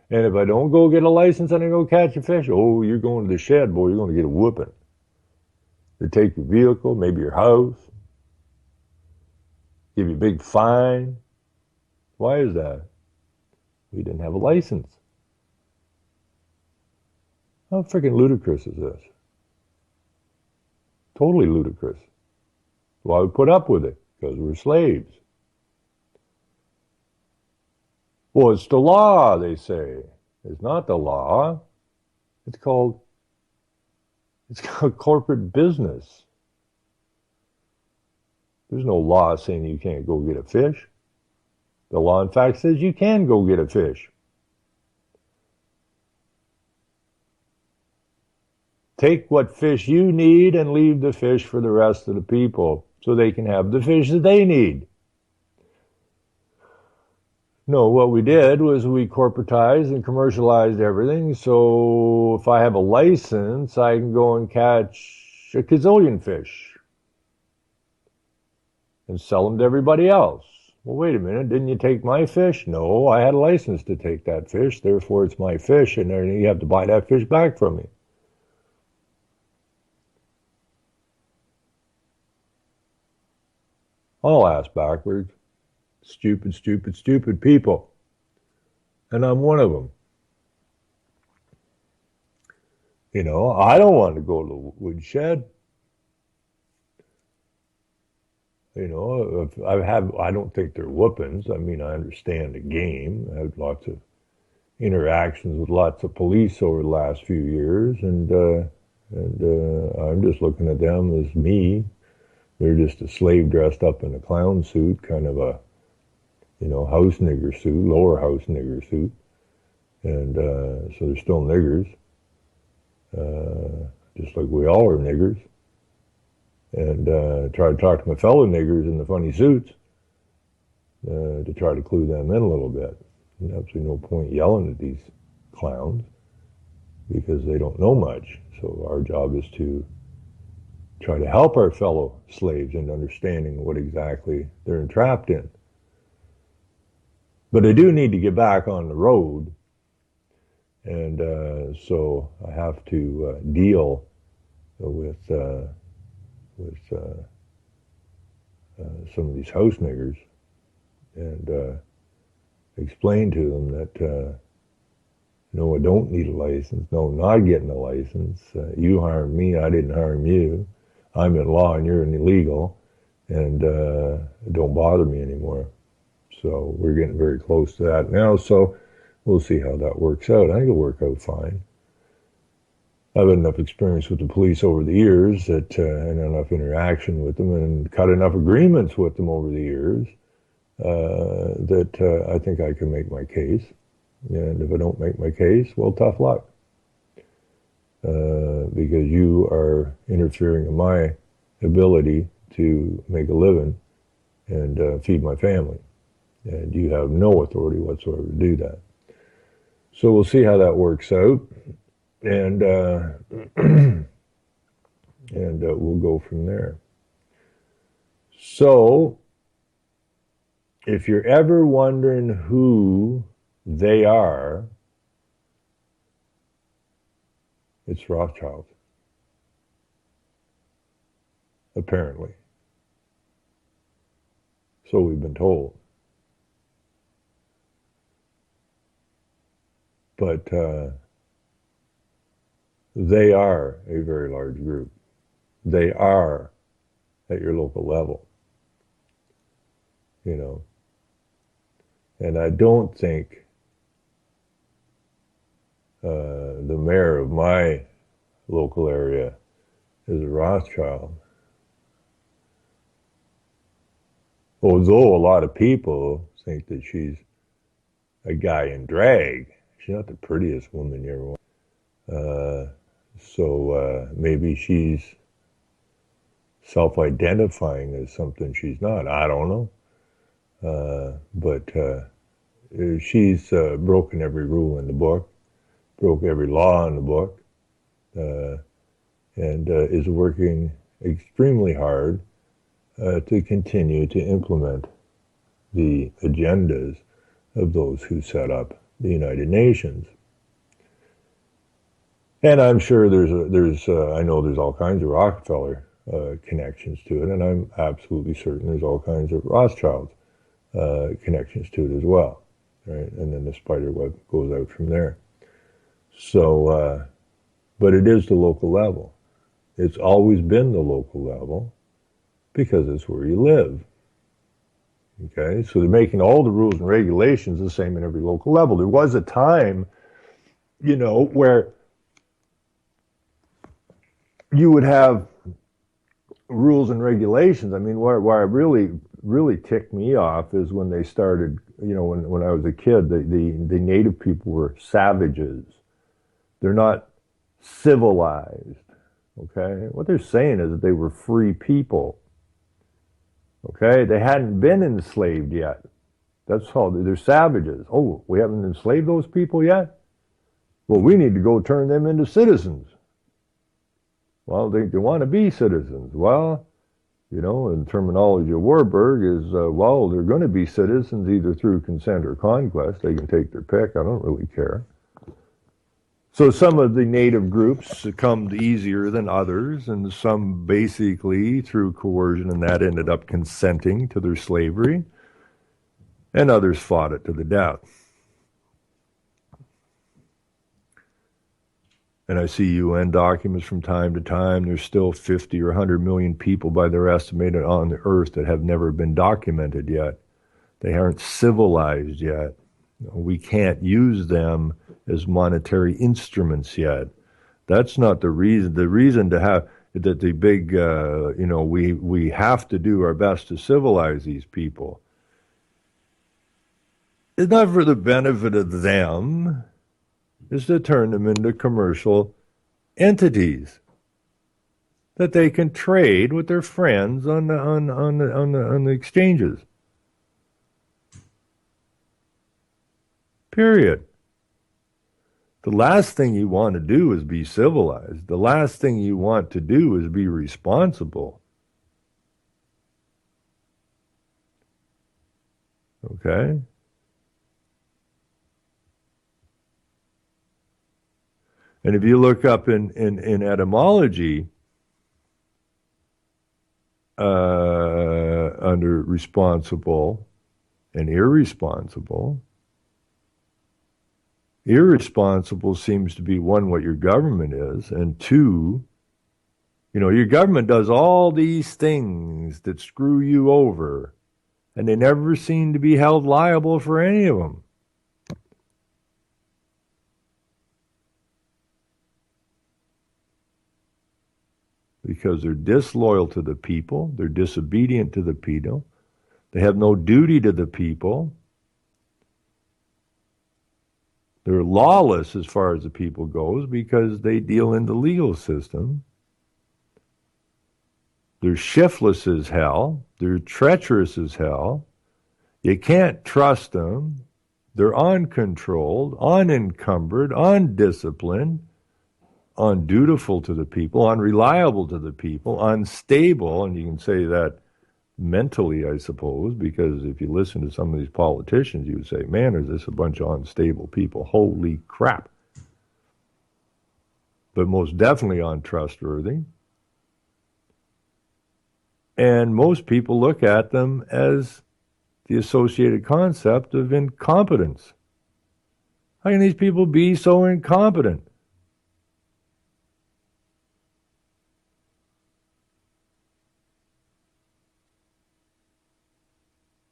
And if I don't go get a license and I go catch a fish, oh, you're going to the shed, boy, you're going to get a whooping. They take your vehicle, maybe your house, give you a big fine. Why is that? We didn't have a license. How freaking ludicrous is this? Totally ludicrous. Why we put up with it? Because we're slaves. Well, it's the law, they say. It's not the law. It's called corporate business. There's no law saying you can't go get a fish. The law, in fact, says you can go get a fish. Take what fish you need and leave the fish for the rest of the people so they can have the fish that they need. No, what we did was we corporatized and commercialized everything. So if I have a license, I can go and catch a gazillion fish and sell them to everybody else. Well, wait a minute, didn't you take my fish? No, I had a license to take that fish, therefore it's my fish, and then you have to buy that fish back from me. All ass backwards. Stupid, stupid, stupid people. And I'm one of them. You know, I don't want to go to the woodshed. You know, I don't think they're whoopings. I mean, I understand the game. I had lots of interactions with lots of police over the last few years, and I'm just looking at them as me. They're just a slave dressed up in a clown suit, kind of a, you know, house nigger suit, lower house nigger suit. And so they're still niggers, just like we all are niggers. And try to talk to my fellow niggers in the funny suits to try to clue them in a little bit. There's absolutely no point yelling at these clowns because they don't know much. So our job is to try to help our fellow slaves in understanding what exactly they're entrapped in. But I do need to get back on the road, and so I have to deal with some of these house niggers and explain to them that no, I don't need a license. No, I'm not getting a license. You harmed me. I didn't harm you. I'm in law and you're in illegal. and it don't bother me anymore. So we're getting very close to that now. So we'll see how that works out. I think it'll work out fine. I've had enough experience with the police over the years that and enough interaction with them and cut enough agreements with them over the years that I think I can make my case. And if I don't make my case, well, tough luck. Because you are interfering in my ability to make a living and feed my family. And you have no authority whatsoever to do that. So we'll see how that works out. And we'll go from there. So, if you're ever wondering who they are, it's Rothschild. Apparently. So we've been told. But they are a very large group. They are at your local level. You know. And I don't think the mayor of my local area is a Rothschild. Although a lot of people think that she's a guy in drag. She's not the prettiest woman you ever want. So maybe she's self-identifying as something she's not. I don't know. But she's broken every rule in the book, broke every law in the book, and is working extremely hard to continue to implement the agendas of those who set up the United Nations. And I'm sure I know there's all kinds of Rockefeller connections to it, and I'm absolutely certain there's all kinds of Rothschild connections to it as well, right? And then the spider web goes out from there. So, but it is the local level. It's always been the local level because it's where you live. Okay, so they're making all the rules and regulations the same in every local level. There was a time, where you would have rules and regulations. I mean, where it really ticked me off is when they started, when I was a kid, the native people were savages. They're not civilized, okay? What they're saying is that they were free people, okay? They hadn't been enslaved yet. That's all. They're savages. Oh, we haven't enslaved those people yet? Well, we need to go turn them into citizens. Well, they want to be citizens. Well, in terminology of Warburg is, they're going to be citizens either through consent or conquest. They can take their pick. I don't really care. So some of the native groups succumbed easier than others, and some basically through coercion, and that ended up consenting to their slavery, and others fought it to the death. And I see UN documents from time to time. There's still 50 or 100 million people by their estimate on the earth that have never been documented yet. They aren't civilized yet. We can't use them as monetary instruments yet. That's not the reason. The reason to have that the big, we have to do our best to civilize these people. It's not for the benefit of them. Is to turn them into commercial entities that they can trade with their friends on the exchanges. Period. The last thing you want to do is be civilized. The last thing you want to do is be responsible. Okay? And if you look up in etymology, under responsible and irresponsible, irresponsible seems to be, one, what your government is, and two, You know, your government does all these things that screw you over, and they never seem to be held liable for any of them. Because they're disloyal to the people, they're disobedient to the people, they have no duty to the people, they're lawless as far as the people goes because they deal in the legal system. They're shiftless as hell. They're treacherous as hell. You can't trust them. They're uncontrolled, unencumbered, undisciplined, undutiful to the people, unreliable to the people, unstable. And you can say that mentally, I suppose, because if you listen to some of these politicians, you would say, man, is this a bunch of unstable people? Holy crap. But most definitely untrustworthy. And most people look at them as the associated concept of incompetence. How can these people be so incompetent?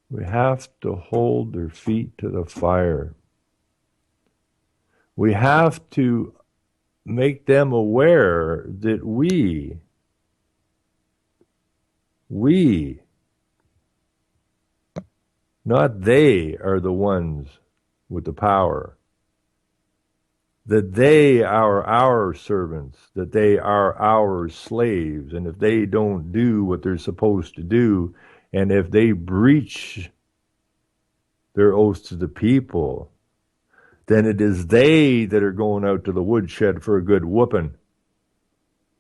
We have to hold their feet to the fire. We have to make them aware that we, not they, are the ones with the power. That they are our servants, that they are our slaves, and if they don't do what they're supposed to do, and if they breach their oaths to the people, then it is they that are going out to the woodshed for a good whooping,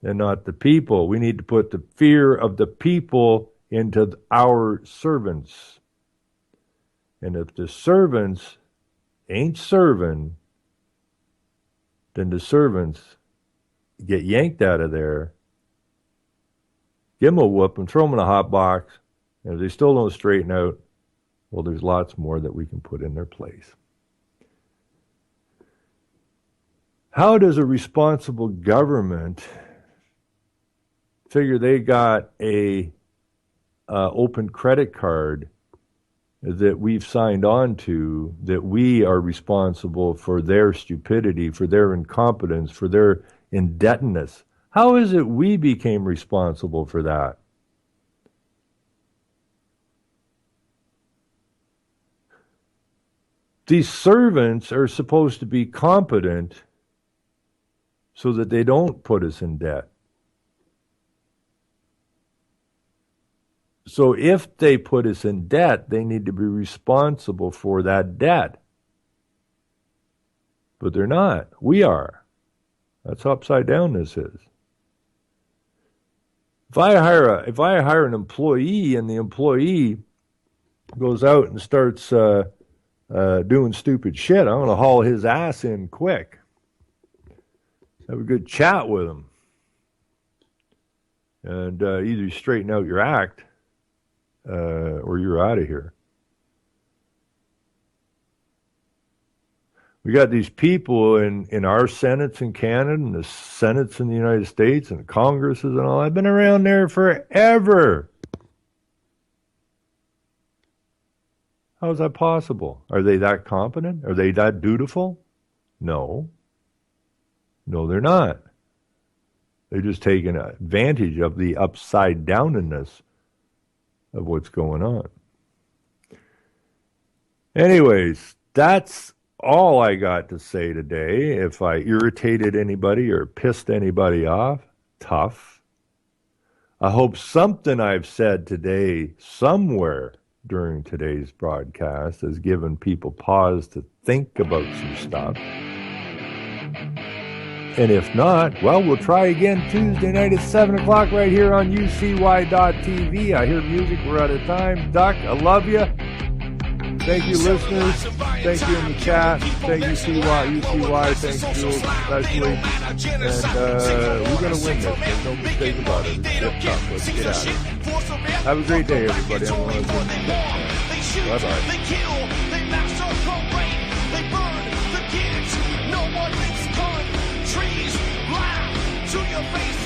and not the people. We need to put the fear of the people into our servants. And if the servants ain't serving, then the servants get yanked out of there, give them a whooping, throw them in a hot box, and if they still don't straighten out, well, there's lots more that we can put in their place. How does a responsible government figure they got a open credit card that we've signed on to, that we are responsible for their stupidity, for their incompetence, for their indebtedness? How is it we became responsible for that? These servants are supposed to be competent so that they don't put us in debt. So if they put us in debt, they need to be responsible for that debt. But they're not. We are. That's how upside down this is. If I hire an employee and the employee goes out and starts doing stupid shit, I'm going to haul his ass in quick. Have a good chat with him. And either straighten out your act or you're out of here. We got these people in our senates in Canada and the senates in the United States and the Congresses and all. I've been around there forever. How is that possible? Are they that competent? Are they that dutiful? No. No, they're not. They're just taking advantage of the upside downness of what's going on. Anyways, that's all I got to say today. If I irritated anybody or pissed anybody off, tough. I hope something I've said today somewhere during today's broadcast has given people pause to think about some stuff. And if not, well, we'll try again Tuesday night at 7 o'clock right here on UCY.TV. I hear music. We're out of time. Duck, I love you. Thank you, listeners. Thank you in the chat. Thank you, UCY. Thank you, Jules, especially. And we're going to win this. There's no mistake about it. It's tough. Let's get at it. Have a great day, everybody. I'm going to win. Bye-bye. They kill, they massacre, they burn the kids. No one makes fun. Trees laugh to your face.